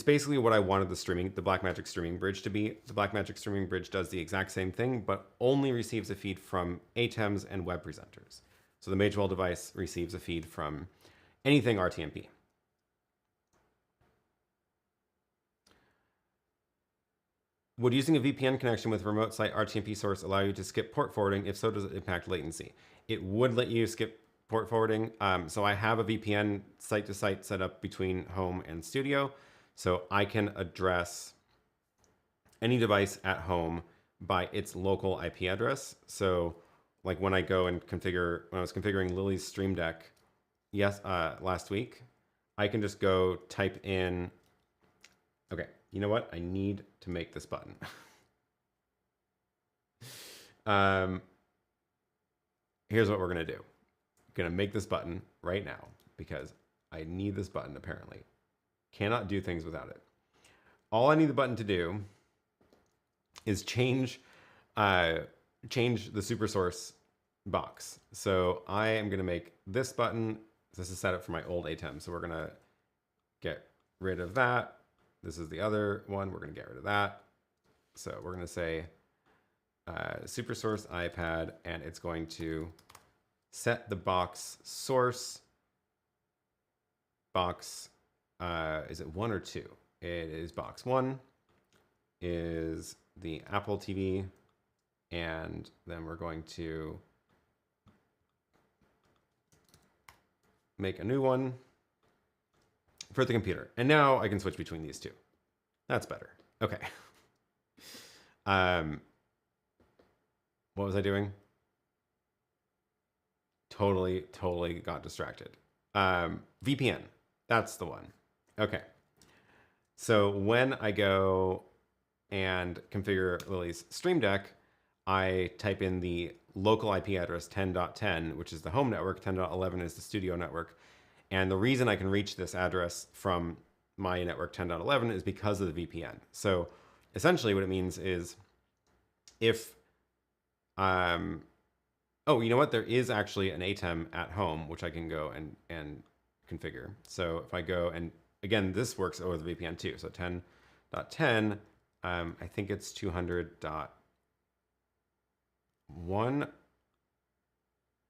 basically what I wanted the Blackmagic streaming bridge to be. The Blackmagic streaming bridge does the exact same thing, but only receives a feed from ATEMs and web presenters. So the Magewell device receives a feed from anything RTMP. Would using a VPN connection with remote site RTMP source allow you to skip port forwarding? If so, does it impact latency? It would let you skip port forwarding. So I have a VPN site-to-site set up between home and studio. So I can address any device at home by its local IP address. So like when I go and when I was configuring Lily's Stream Deck last week, I can just go type in, okay, you know what? I need to make this button. Here's what we're gonna do. I'm gonna make this button right now because I need this button apparently. Cannot do things without it. All I need the button to do is change the super source box. So I am gonna make this button. This is set up for my old ATEM. So we're gonna get rid of that. This is the other one. We're gonna get rid of that. So we're gonna say super source iPad, and it's going to set the box source box. Is it 1 or 2? It is box 1 is the Apple TV, and then we're going to make a new one for the computer. And now I can switch between these two. That's better. Okay. What was I doing? Totally got distracted. VPN, that's the one. Okay. So when I go and configure Lily's Stream Deck, I type in the local IP address 10.10, which is the home network, 10.11 is the studio network. And the reason I can reach this address from my network 10.11 is because of the VPN. So essentially what it means is if, oh, you know what? There is actually an ATEM at home, which I can go and configure. So if I go and again, this works over the VPN too. So 10.10, I think it's 200.1.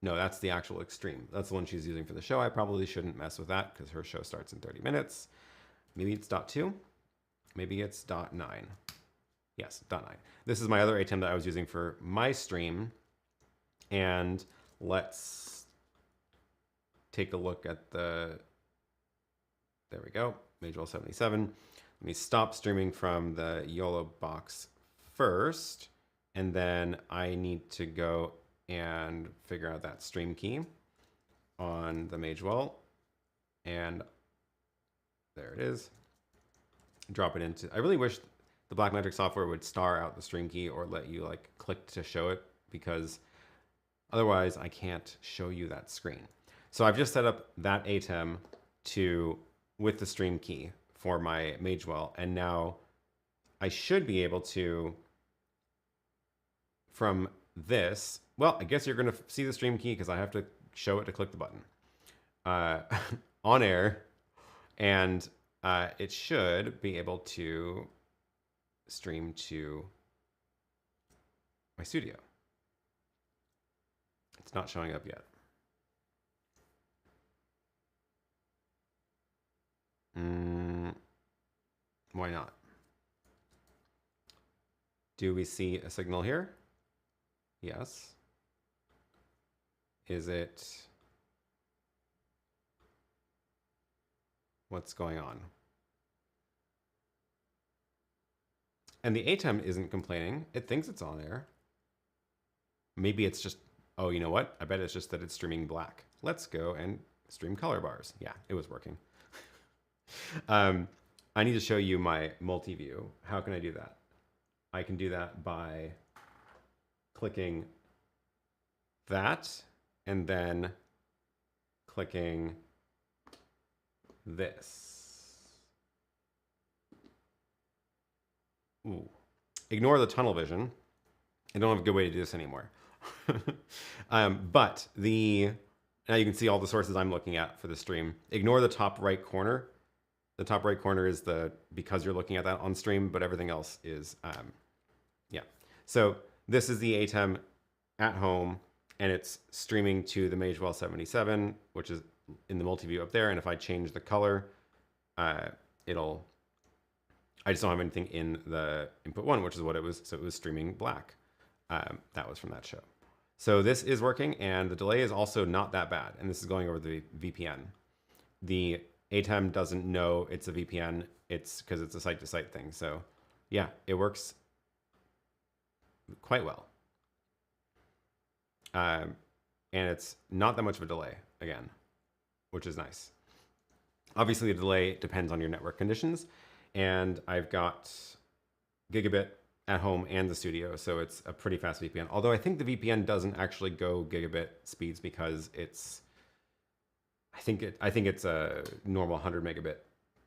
No, that's the actual extreme. That's the one she's using for the show. I probably shouldn't mess with that because her show starts in 30 minutes. Maybe it's .2. Maybe it's .9. Yes, .9. This is my other ATEM that I was using for my stream. And let's take a look at the, there we go, Magewell 77. Let me stop streaming from the YoloBox first. And then I need to go and figure out that stream key on the Magewell. And there it is. Drop it into, I really wish the Blackmagic software would star out the stream key or let you like click to show it, because otherwise I can't show you that screen. So I've just set up that ATEM with the stream key for my Magewell. And now I should be able to, from this, well, I guess you're going to see the stream key because I have to show it to click the button on air. And it should be able to stream to my studio. It's not showing up yet. Why not? Do we see a signal here? Yes. Is it... What's going on? And the ATEM isn't complaining. It thinks it's on there. Maybe it's just, oh, you know what? I bet it's just that it's streaming black. Let's go and stream color bars. Yeah, it was working. I need to show you my multi-view. How can I do that? I can do that by clicking that and then clicking this. Ooh. Ignore the tunnel vision. I don't have a good way to do this anymore. But now you can see all the sources I'm looking at for the stream. Ignore the top right corner. The top right corner is because you're looking at that on stream, but everything else is, yeah. So this is the ATEM at home, and it's streaming to the Magewell 77, which is in the multi-view up there. And if I change the color, I just don't have anything in the input one, which is what it was. So it was streaming black. That was from that show. So this is working, and the delay is also not that bad. And this is going over the VPN. The ATEM doesn't know it's a VPN. It's because it's a site-to-site thing. So yeah, it works quite well. And it's not that much of a delay, again, which is nice. Obviously, the delay depends on your network conditions. And I've got gigabit at home and the studio, so it's a pretty fast VPN. Although I think the VPN doesn't actually go gigabit speeds because it's, I think it's a normal 100 megabit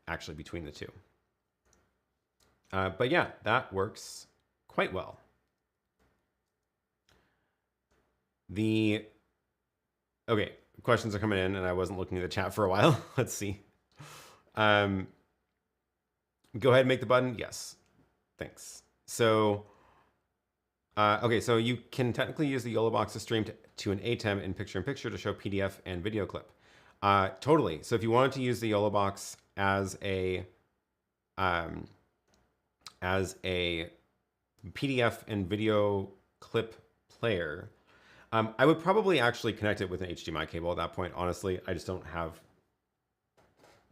actually between the two. But yeah, that works quite well. Okay, questions are coming in, and I wasn't looking at the chat for a while. Let's see. Go ahead and make the button. Yes, thanks. So, okay, so you can technically use the YoloBox to stream to an ATEM in picture-in-picture to show PDF and video clip. Totally. So if you wanted to use the YoloBox as a PDF and video clip player, I would probably actually connect it with an HDMI cable at that point. Honestly, I just don't have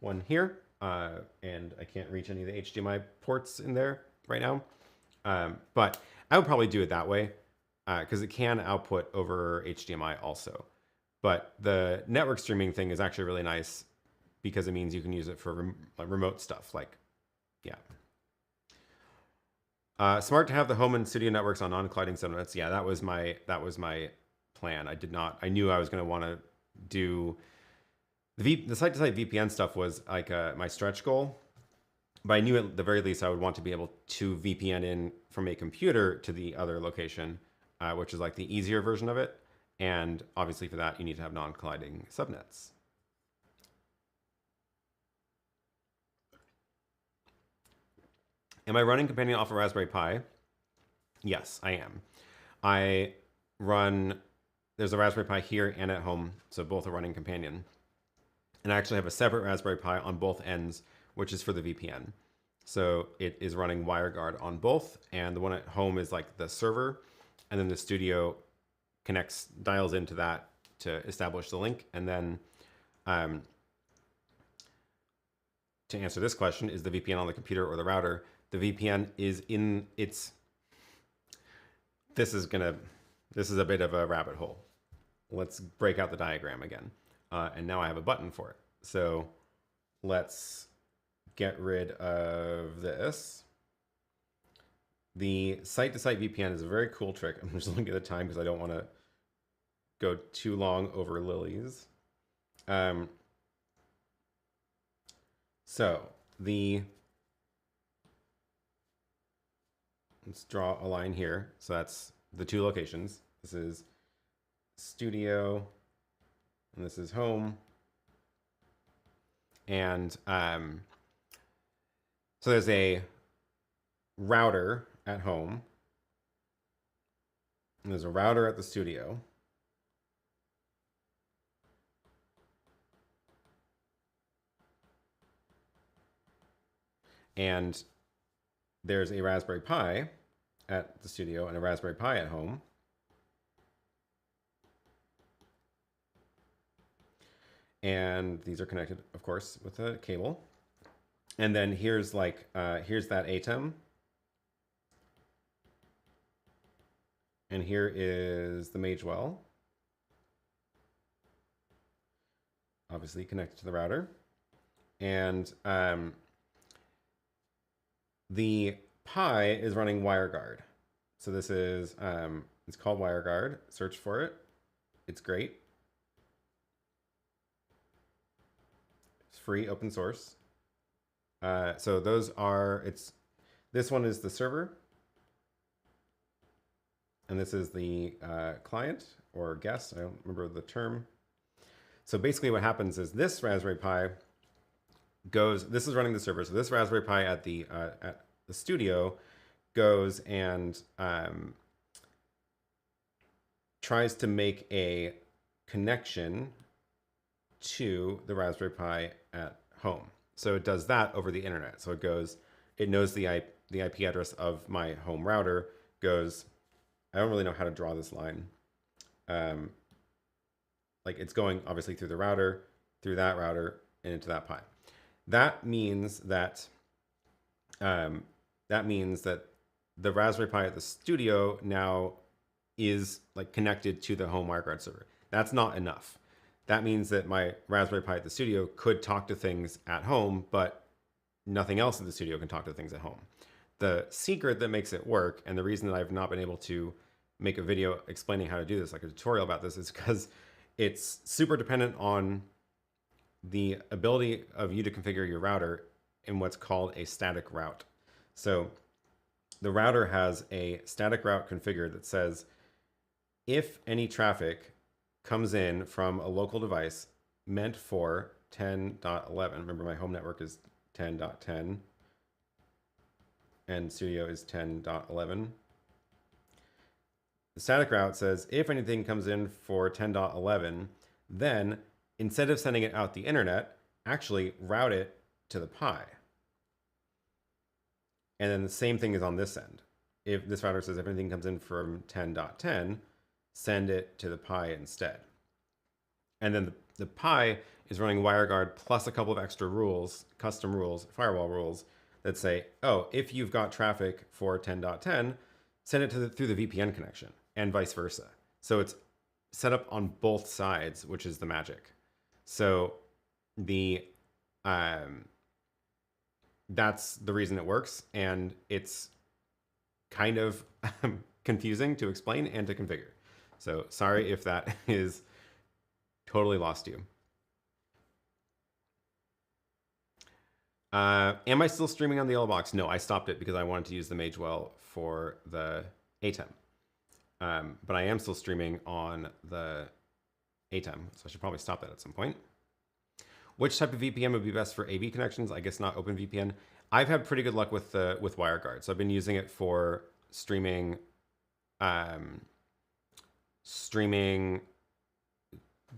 one here, and I can't reach any of the HDMI ports in there right now. But I would probably do it that way because it can output over HDMI also. But the network streaming thing is actually really nice because it means you can use it for remote stuff. Like, yeah. Smart to have the home and studio networks on non-colliding subnets. Yeah, that was my plan. I knew I was going to want to do the site-to-site VPN stuff was like my stretch goal. But I knew at the very least I would want to be able to VPN in from a computer to the other location, which is like the easier version of it. And obviously for that, you need to have non-colliding subnets. Am I running Companion off a Raspberry Pi? Yes, I am. There's a Raspberry Pi here and at home, so both are running Companion. And I actually have a separate Raspberry Pi on both ends, which is for the VPN. So it is running WireGuard on both, and the one at home is like the server, and then the studio dials into that to establish the link. And then to answer this question, is the VPN on the computer or the router? The VPN is in its, this is a bit of a rabbit hole. Let's break out the diagram again. And now I have a button for it. So let's get rid of this. The site-to-site VPN is a very cool trick. I'm just looking at the time because I don't want to go too long over lilies. Let's draw a line here. So that's the two locations. This is studio, and this is home. And so there's a router at home. And there's a router at the studio. And there's a Raspberry Pi at the studio and a Raspberry Pi at home. And these are connected, of course, with a cable. And then here's like, here's that ATEM. And here is the Magewell. Obviously connected to the router. And the Pi is running WireGuard. So this is, it's called WireGuard. Search for it. It's great. It's free, open source. So those are, this one is the server. And this is the client or guest. I don't remember the term. So basically what happens is this Raspberry Pi goes, this is running the server. So this Raspberry Pi at the studio goes and tries to make a connection to the Raspberry Pi at home. So it does that over the internet. So it goes, it knows the IP address of my home router, goes, I don't really know how to draw this line. Like it's going obviously through the router, through that router, and into that Pi. That means that the Raspberry Pi at the studio now is like connected to the home WireGuard server. That's not enough. That means that my Raspberry Pi at the studio could talk to things at home, but nothing else in the studio can talk to things at home. The secret that makes it work, and the reason that I've not been able to make a video explaining how to do this, like a tutorial about this, is because it's super dependent on the ability of you to configure your router in what's called a static route. So the router has a static route configured that says, if any traffic comes in from a local device meant for 10.11, remember my home network is 10.10 and studio is 10.11. The static route says if anything comes in for 10.11, then instead of sending it out the internet, actually route it to the Pi. And then the same thing is on this end. If this router says if anything comes in from 10.10, send it to the Pi instead. And then the Pi is running WireGuard plus a couple of extra rules, custom rules, firewall rules that say, oh, if you've got traffic for 10.10, send it to through the VPN connection and vice versa. So it's set up on both sides, which is the magic. So that's the reason it works. And it's kind of confusing to explain and to configure. So sorry if that is totally lost you. Am I still streaming on the YoloBox? No, I stopped it because I wanted to use the Magewell for the ATEM. But I am still streaming on the ATEM, so I should probably stop that at some point. Which type of VPN would be best for AV connections? I guess not OpenVPN. I've had pretty good luck with WireGuard, so I've been using it for streaming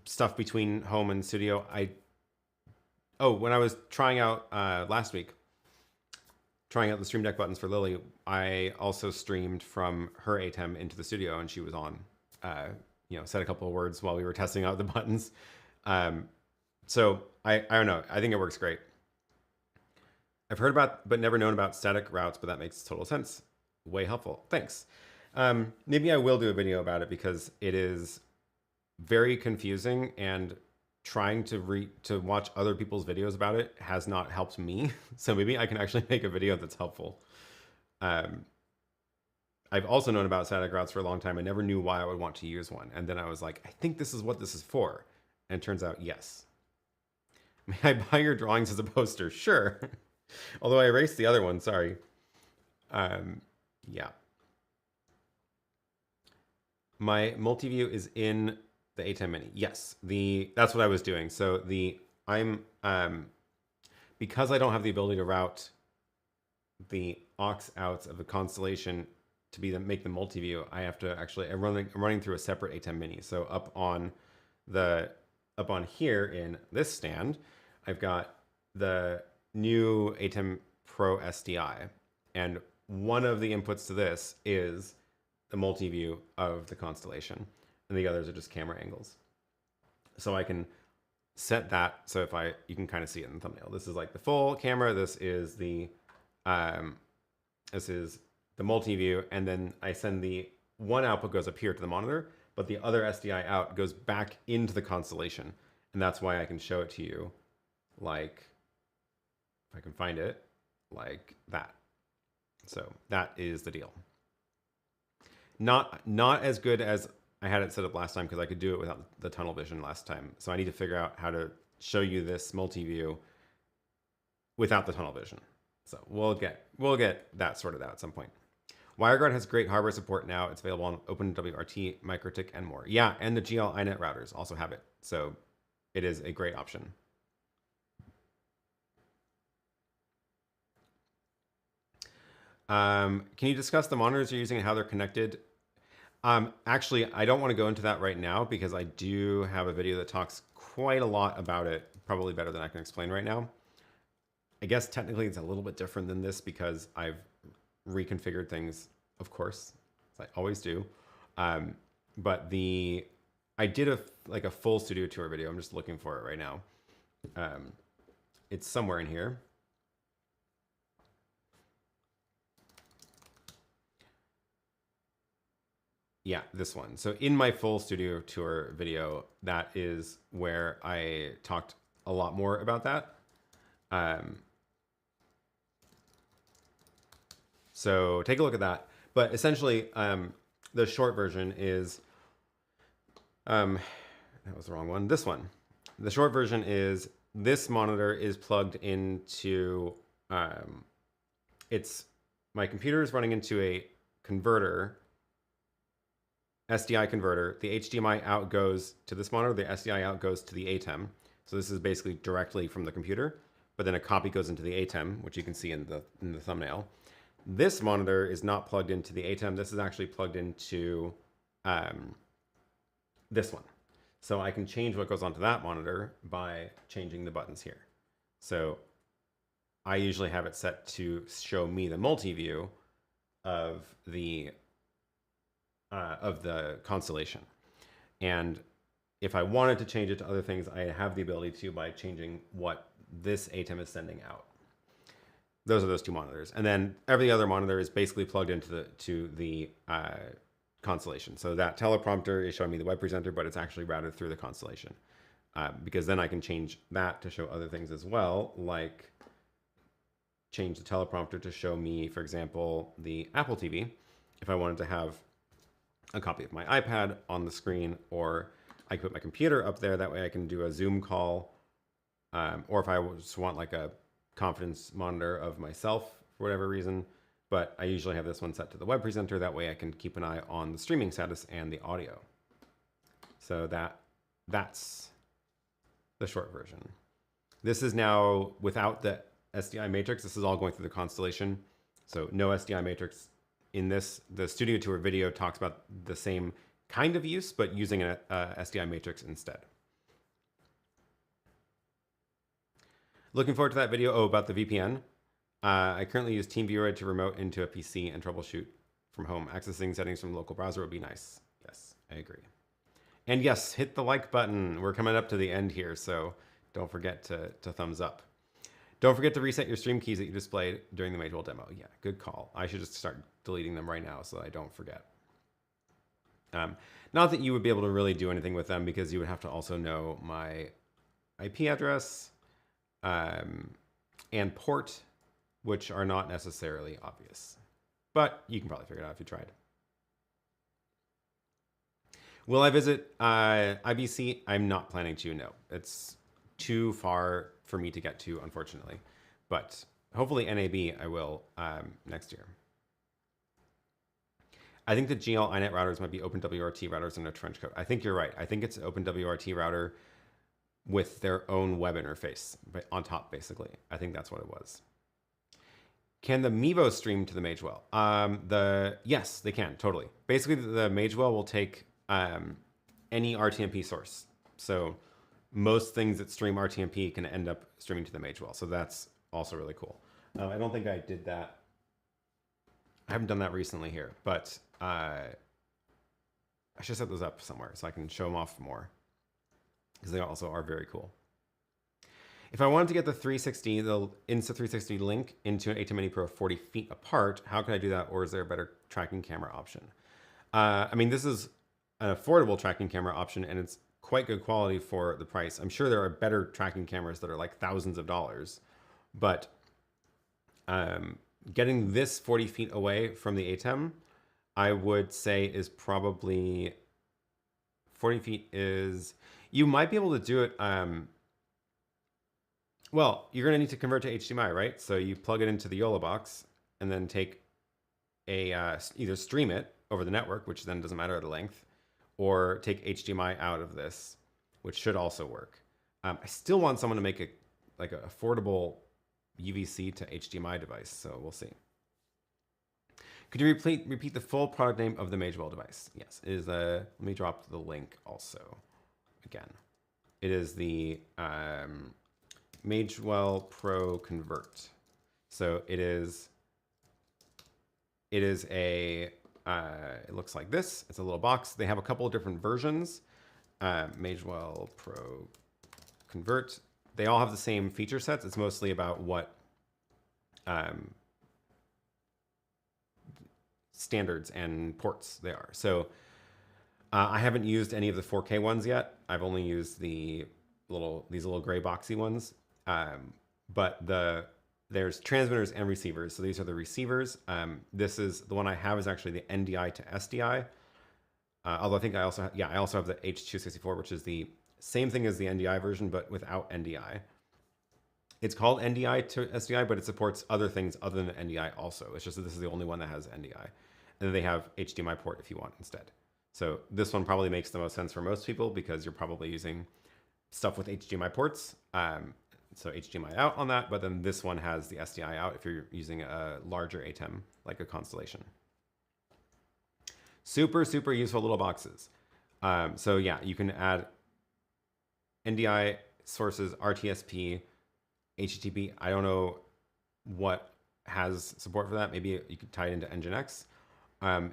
stuff between home and studio. When I was trying out last week, trying out the Stream Deck buttons for Lily, I also streamed from her ATEM into the studio, and she was on, said a couple of words while we were testing out the buttons. So I don't know. I think it works great. I've heard about, but never known about static routes, but that makes total sense. Way helpful. Thanks. Maybe I will do a video about it because it is very confusing, and trying to watch other people's videos about it has not helped me. So maybe I can actually make a video that's helpful. I've also known about static routes for a long time. I never knew why I would want to use one. And then I was like, I think this is what this is for. And it turns out, yes. May I buy your drawings as a poster? Sure. Although I erased the other one, sorry. Yeah. My multi-view is in the ATEM Mini. Yes, that's what I was doing. So because I don't have the ability to route the aux outs of the Constellation to make the multi-view, I have to actually, I'm running through a separate ATEM Mini. So up on here in this stand, I've got the new ATEM Pro SDI. And one of the inputs to this is the multi-view of the Constellation. And the others are just camera angles. So I can set that. So you can kind of see it in the thumbnail. This is like the full camera. This is the multi-view, and then I send the one output goes up here to the monitor, but the other SDI out goes back into the Constellation. And that's why I can show it to you like, if I can find it, like that. So that is the deal. Not as good as I had it set up last time because I could do it without the tunnel vision last time. So I need to figure out how to show you this multi-view without the tunnel vision. So we'll get that sorted out at some point. WireGuard has great hardware support now. It's available on OpenWRT, MikroTik, and more. Yeah, and the GL iNet routers also have it. So it is a great option. Can you discuss the monitors you're using and how they're connected? Actually, I don't want to go into that right now because I do have a video that talks quite a lot about it, probably better than I can explain right now. I guess technically it's a little bit different than this because I've reconfigured things, of course, as I always do. But I did a full studio tour video. I'm just looking for it right now. It's somewhere in here. Yeah, this one. So in my full studio tour video, that is where I talked a lot more about that. So take a look at that. But essentially, the short version is, that was the wrong one, this one. The short version is this monitor is plugged into, my computer is running into a converter, SDI converter. The HDMI out goes to this monitor, the SDI out goes to the ATEM. So this is basically directly from the computer, but then a copy goes into the ATEM, which you can see in the thumbnail. This monitor is not plugged into the ATEM. This is actually plugged into this one. So I can change what goes onto that monitor by changing the buttons here. So I usually have it set to show me the multi-view of the Constellation. And if I wanted to change it to other things, I have the ability to by changing what this ATEM is sending out. Those are those two monitors. And then every other monitor is basically plugged into the Constellation. So that teleprompter is showing me the web presenter, but it's actually routed through the Constellation. Because then I can change that to show other things as well, like change the teleprompter to show me, for example, the Apple TV, if I wanted to have a copy of my iPad on the screen, or I could put my computer up there. That way I can do a Zoom call. Or if I just want like a confidence monitor of myself for whatever reason. But I usually have this one set to the web presenter. That way I can keep an eye on the streaming status and the audio. So that's the short version. This is now without the SDI matrix. This is all going through the Constellation. So no SDI matrix in this. The studio tour video talks about the same kind of use, but using a SDI matrix instead. Looking forward to that video about the VPN. I currently use TeamViewer to remote into a PC and troubleshoot from home. Accessing settings from the local browser would be nice. Yes, I agree. And yes, hit the like button. We're coming up to the end here, so don't forget to thumbs up. Don't forget to reset your stream keys that you displayed during the Magewell demo. Yeah, good call. I should just start deleting them right now so I don't forget. Not that you would be able to really do anything with them because you would have to also know my IP address and port, which are not necessarily obvious. But you can probably figure it out if you tried. Will I visit IBC? I'm not planning to, no. It's too far for me to get to, unfortunately. But hopefully NAB I will next year. I think the GL iNet routers might be OpenWRT routers in a trench coat. I think you're right. I think it's an OpenWRT router with their own web interface on top, basically. I think that's what it was. Can the Mevo stream to the Magewell? Yes, they can, totally. Basically, the Magewell will take any RTMP source. So most things that stream RTMP can end up streaming to the Magewell. So that's also really cool. I don't think I did that. I haven't done that recently here, but I should set those up somewhere so I can show them off more, because they also are very cool. If I wanted to get the Insta360 Link into an ATEM Mini Pro 40 feet apart, how can I do that? Or is there a better tracking camera option? I mean, this is an affordable tracking camera option, and it's quite good quality for the price. I'm sure there are better tracking cameras that are like thousands of dollars, but getting this 40 feet away from the ATEM, I would say is probably 40 feet is, you might be able to do it. Well, you're going to need to convert to HDMI, right? So you plug it into the YoloBox and then take either stream it over the network, which then doesn't matter the length, or take HDMI out of this, which should also work. I still want someone to make an affordable UVC to HDMI device, so we'll see. Could you repeat the full product name of the Magewell device? Yes, it is let me drop the link also again. It is the Magewell Pro Convert. So it is a it looks like this. It's a little box. They have a couple of different versions. Magewell Pro Convert. They all have the same feature sets. It's mostly about what standards and ports they are. So I haven't used any of the 4K ones yet. I've only used these little gray boxy ones. But there's transmitters and receivers. So these are the receivers. This is the one I have is actually the NDI to SDI. Although I think I also have the H.264, which is the same thing as the NDI version, but without NDI. It's called NDI to SDI, but it supports other things other than NDI also. It's just that this is the only one that has NDI. And then they have HDMI port if you want instead. So this one probably makes the most sense for most people because you're probably using stuff with HDMI ports. So HDMI out on that, but then this one has the SDI out if you're using a larger ATEM, like a Constellation. Super, super useful little boxes. So yeah, you can add NDI sources, RTSP, HTTP. I don't know what has support for that. Maybe you could tie it into Nginx.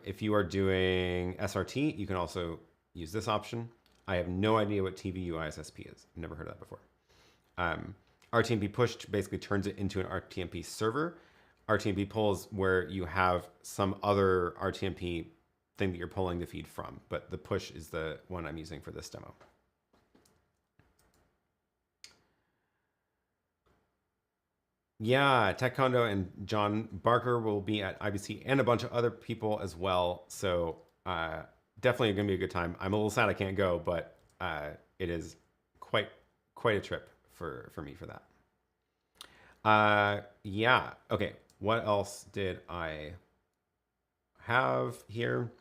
If you are doing SRT, you can also use this option. I have no idea what TVU ISSP is. I've never heard of that before. RTMP push basically turns it into an RTMP server. RTMP pull is where you have some other RTMP thing that you're pulling the feed from, but the push is the one I'm using for this demo. Yeah, Tech Condo and John Barker will be at IBC and a bunch of other people as well. So definitely going to be a good time. I'm a little sad I can't go, but it is quite a trip for me for that. Yeah. Okay. What else did I have here?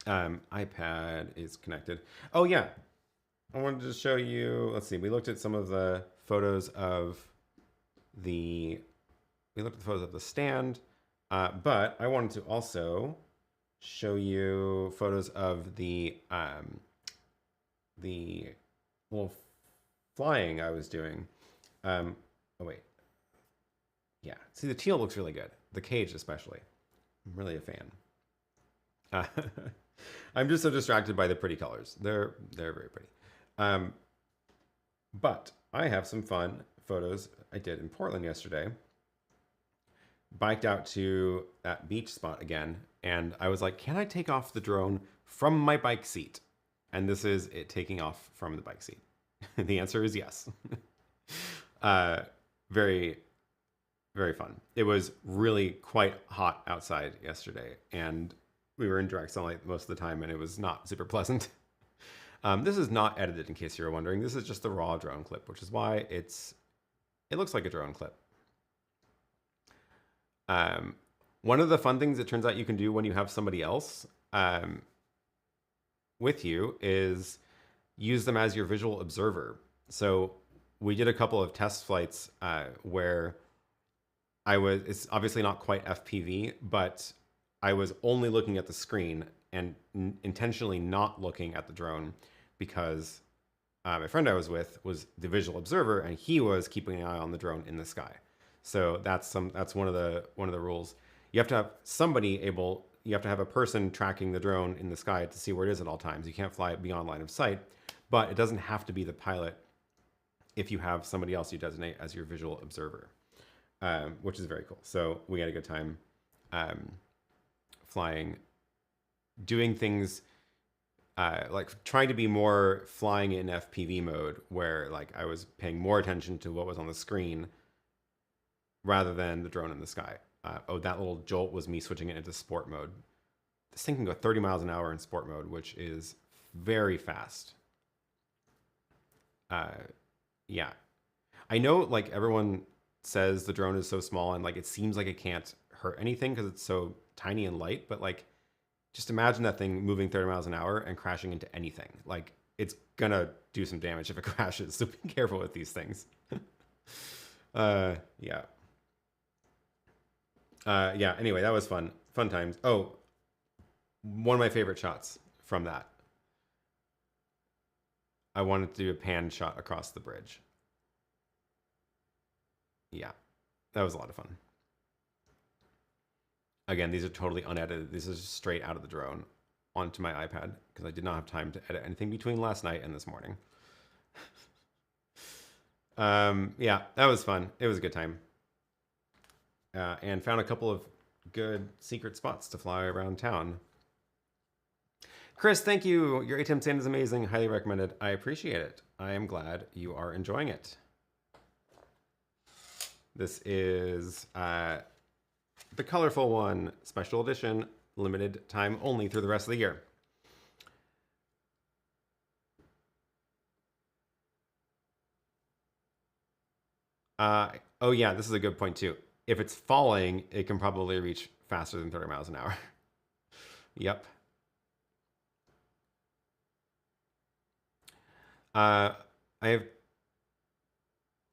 iPad is connected. Oh yeah. I wanted to show you, let's see. We looked at some of the photos of the stand, but I wanted to also show you photos of the little flying I was doing. Oh wait, yeah. See, the teal looks really good. The cage especially. I'm really a fan. I'm just so distracted by the pretty colors. They're very pretty. But I have some fun photos I did in Portland yesterday. Biked out to that beach spot again, and I was like, can I take off the drone from my bike seat? And this is it taking off from the bike seat. The answer is yes. Very, very fun. It was really quite hot outside yesterday, and we were in direct sunlight most of the time, and it was not super pleasant. This is not edited, in case you're wondering. This is just the raw drone clip, which is why it looks like a drone clip. One of the fun things it turns out you can do when you have somebody else with you is use them as your visual observer. So we did a couple of test flights where it's obviously not quite FPV, but I was only looking at the screen and intentionally not looking at the drone because my friend I was with was the visual observer and he was keeping an eye on the drone in the sky. So that's one of the rules. You have to have you have to have a person tracking the drone in the sky to see where it is at all times. You can't fly it beyond line of sight, but it doesn't have to be the pilot if you have somebody else you designate as your visual observer, which is very cool. So we had a good time flying, doing things like trying to be more flying in FPV mode, where like I was paying more attention to what was on the screen rather than the drone in the sky. Oh, that little jolt was me switching it into sport mode. This thing can go 30 miles an hour in sport mode, which is very fast. Yeah. I know like everyone says the drone is so small and like it seems like it can't hurt anything because it's so tiny and light, but like just imagine that thing moving 30 miles an hour and crashing into anything. Like it's gonna do some damage if it crashes, so be careful with these things. Yeah. Yeah, anyway, that was fun. Fun times. Oh, one of my favorite shots from that. I wanted to do a pan shot across the bridge. Yeah, that was a lot of fun. Again, these are totally unedited. This is just straight out of the drone onto my iPad because I did not have time to edit anything between last night and this morning. Yeah, that was fun. It was a good time. And found a couple of good secret spots to fly around town. Chris, thank you. Your ATEM stand is amazing. Highly recommended. I appreciate it. I am glad you are enjoying it. This is the colorful one, special edition, limited time only through the rest of the year. Oh yeah, this is a good point too. If it's falling, it can probably reach faster than 30 miles an hour. Yep. I have,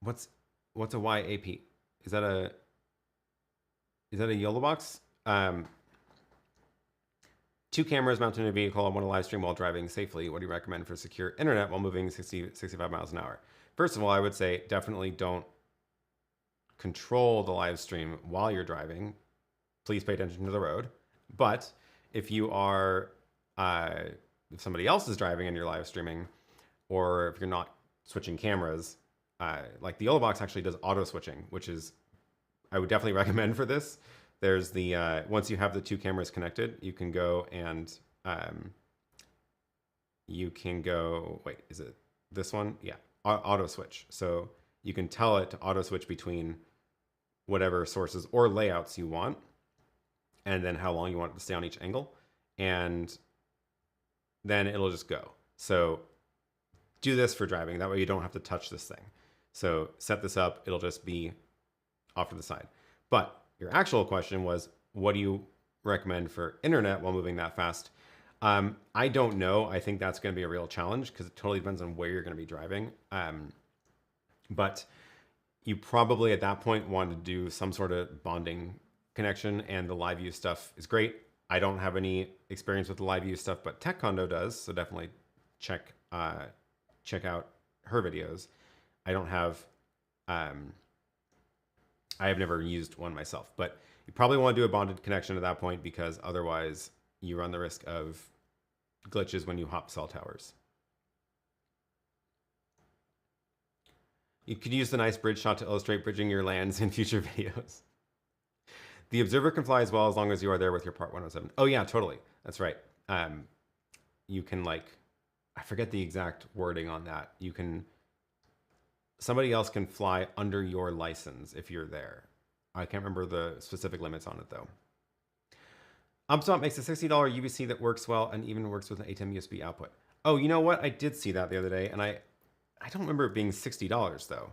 what's a YAP? Is that a YoloBox? 2 cameras mounted in a vehicle. I want to live stream while driving safely. What do you recommend for secure internet while moving 65 miles an hour? First of all, I would say definitely don't control the live stream while you're driving. Please pay attention to the road. But if you are, if somebody else is driving and you're live streaming, or if you're not switching cameras, like the YoloBox actually does auto switching, which is, I would definitely recommend for this. There's the, once you have the 2 cameras connected, you can go and, wait, is it this one? Yeah, auto switch. So you can tell it to auto switch between whatever sources or layouts you want, and then how long you want it to stay on each angle. And then it'll just go. So do this for driving. That way you don't have to touch this thing. So set this up. It'll just be off to the side. But your actual question was, what do you recommend for internet while moving that fast? I don't know. I think that's going to be a real challenge because it totally depends on where you're going to be driving. But you probably at that point want to do some sort of bonding connection, and the live view stuff is great. I don't have any experience with the live view stuff, but Tech Condo does. So definitely check out her videos. I don't have, I have never used one myself, but you probably want to do a bonded connection at that point because otherwise you run the risk of glitches when you hop cell towers. You could use the nice bridge shot to illustrate bridging your lands in future videos. The observer can fly as long as you are there with your Part 107. Oh yeah, totally. That's right. You can like, I forget the exact wording on that. You can, somebody else can fly under your license if you're there. I can't remember the specific limits on it though. UpSwap makes a $60 UVC that works well and even works with an ATEM USB output. Oh, you know what? I did see that the other day, and I don't remember it being $60 though.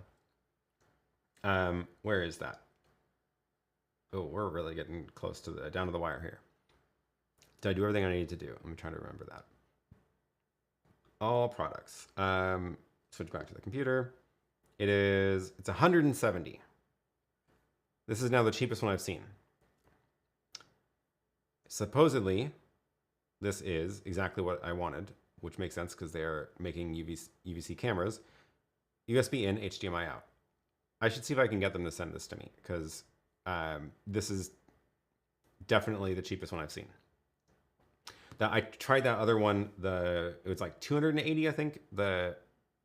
Where is that? Oh, we're really getting close to the down to the wire here. Did I do everything I need to do? I'm trying to remember that. All products. Switch back to the computer. It's 170. This is now the cheapest one I've seen. Supposedly, this is exactly what I wanted, which makes sense because they're making UVC cameras. USB in, HDMI out. I should see if I can get them to send this to me because this is definitely the cheapest one I've seen. I tried that other one. It was like 280, I think.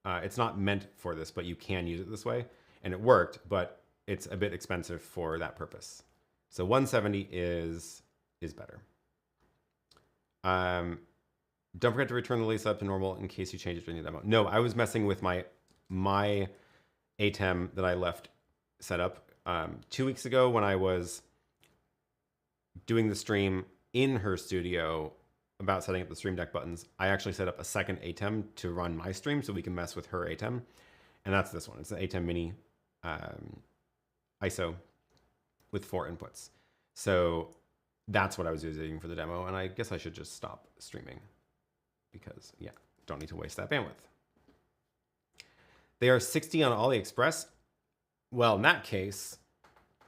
It's not meant for this, but you can use it this way, and it worked. But it's a bit expensive for that purpose. So 170 is better. Don't forget to return the lease up to normal in case you change it during the demo. No, I was messing with my ATEM that I left set up 2 weeks ago when I was doing the stream in her studio about setting up the Stream Deck buttons. I actually set up a second ATEM to run my stream so we can mess with her ATEM. And that's this one. It's the ATEM Mini ISO with 4 inputs. So that's what I was using for the demo. And I guess I should just stop streaming because, yeah, don't need to waste that bandwidth. They are $60 on AliExpress. Well, in that case,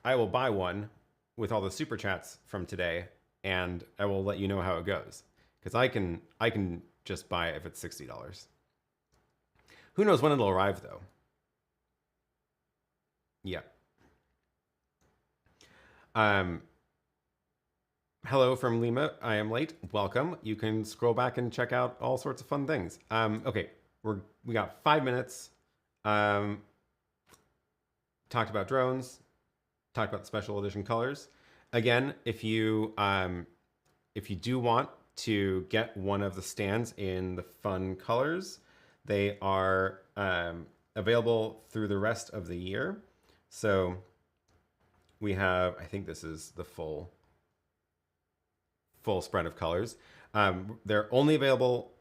I will buy one with all the super chats from today, and I will let you know how it goes. Because I can just buy it if it's $60. Who knows when it'll arrive, though? Yeah. Hello from Lima. I am late. Welcome. You can scroll back and check out all sorts of fun things. Okay, we got 5 minutes. Talked about drones. Talked about special edition colors. Again, if you do want to get one of the stands in the fun colors, they are available through the rest of the year. So we have, I think this is the full spread of colors. They're only available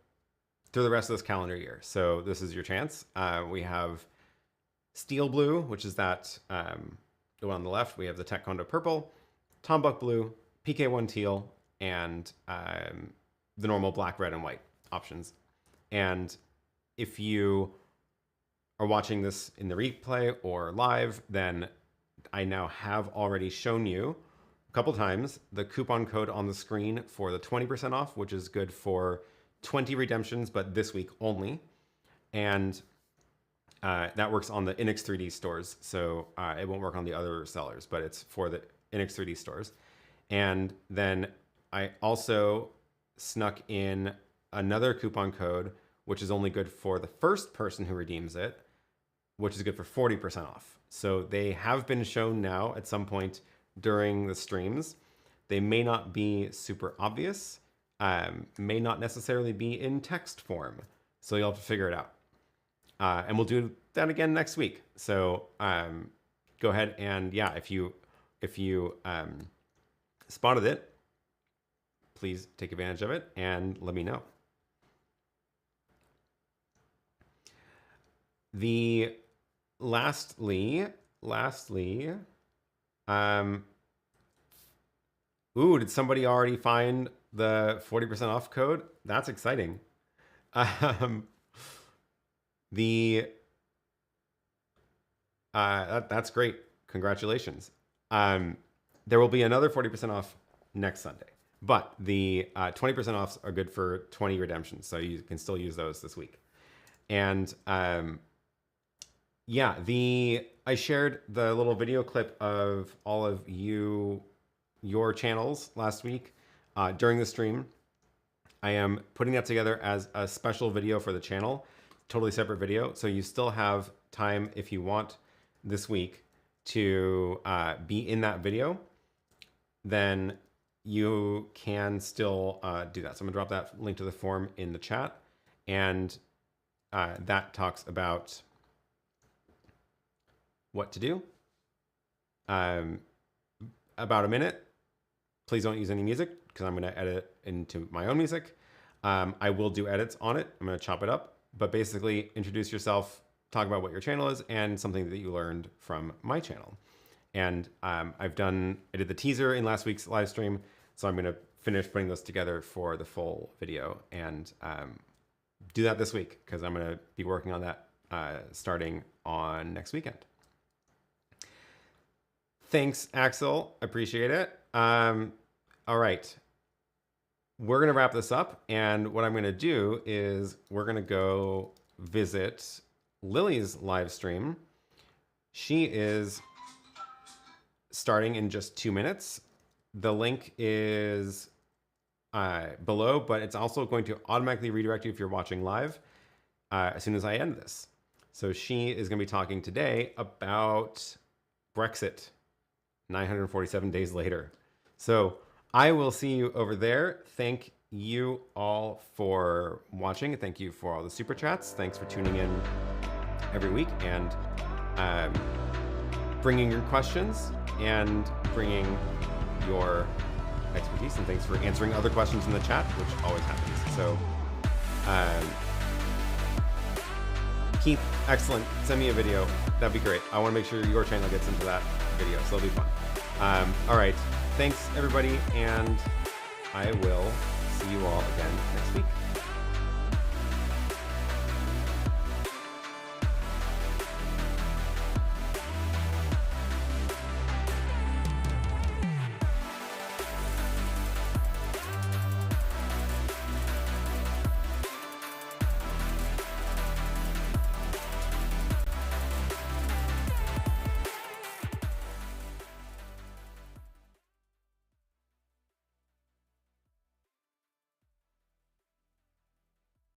through the rest of this calendar year. So this is your chance. We have Steel Blue, which is that the one on the left. We have the Tech Condo Purple, Tombuck Blue, PK1 Teal, and the normal black, red, and white options. And if you are watching this in the replay or live, then I now have already shown you a couple times the coupon code on the screen for the 20% off, which is good for 20 redemptions, but this week only. And that works on the Inix3D stores. So it won't work on the other sellers, but it's for the Inix3D stores. And then I also snuck in another coupon code, which is only good for the first person who redeems it, which is good for 40% off. So they have been shown now at some point during the streams. They may not be super obvious, may not necessarily be in text form. So you'll have to figure it out. And we'll do that again next week. So go ahead and, yeah, if you spotted it, please take advantage of it and let me know. Lastly, ooh, did somebody already find the 40% off code? That's exciting. That's great. Congratulations. There will be another 40% off next Sunday, but the 20% offs are good for 20 redemptions, so you can still use those this week. And yeah, I shared the little video clip of all of your channels last week during the stream. I am putting that together as a special video for the channel, totally separate video. So you still have time if you want this week to be in that video, then you can still do that. So I'm gonna drop that link to the form in the chat, and that talks about what to do. About a minute. Please don't use any music because I'm gonna edit into my own music. I will do edits on it. I'm gonna chop it up, but basically introduce yourself, talk about what your channel is, and something that you learned from my channel. And I did the teaser in last week's live stream, so I'm gonna finish putting those together for the full video and do that this week because I'm gonna be working on that starting on next weekend. Thanks, Axel. Appreciate it. All right. We're going to wrap this up. And what I'm going to do is we're going to go visit Lily's live stream. She is starting in just 2 minutes. The link is below, but it's also going to automatically redirect you if you're watching live as soon as I end this. So she is going to be talking today about Brexit 947 days later. So I will see you over there. Thank you all for watching. Thank you for all the super chats. Thanks for tuning in every week and bringing your questions and bringing your expertise. And thanks for answering other questions in the chat, which always happens. So Keith, excellent. Send me a video. That'd be great. I want to make sure your channel gets into that video, so it'll be fun. All right. Thanks, everybody, and I will see you all again next week.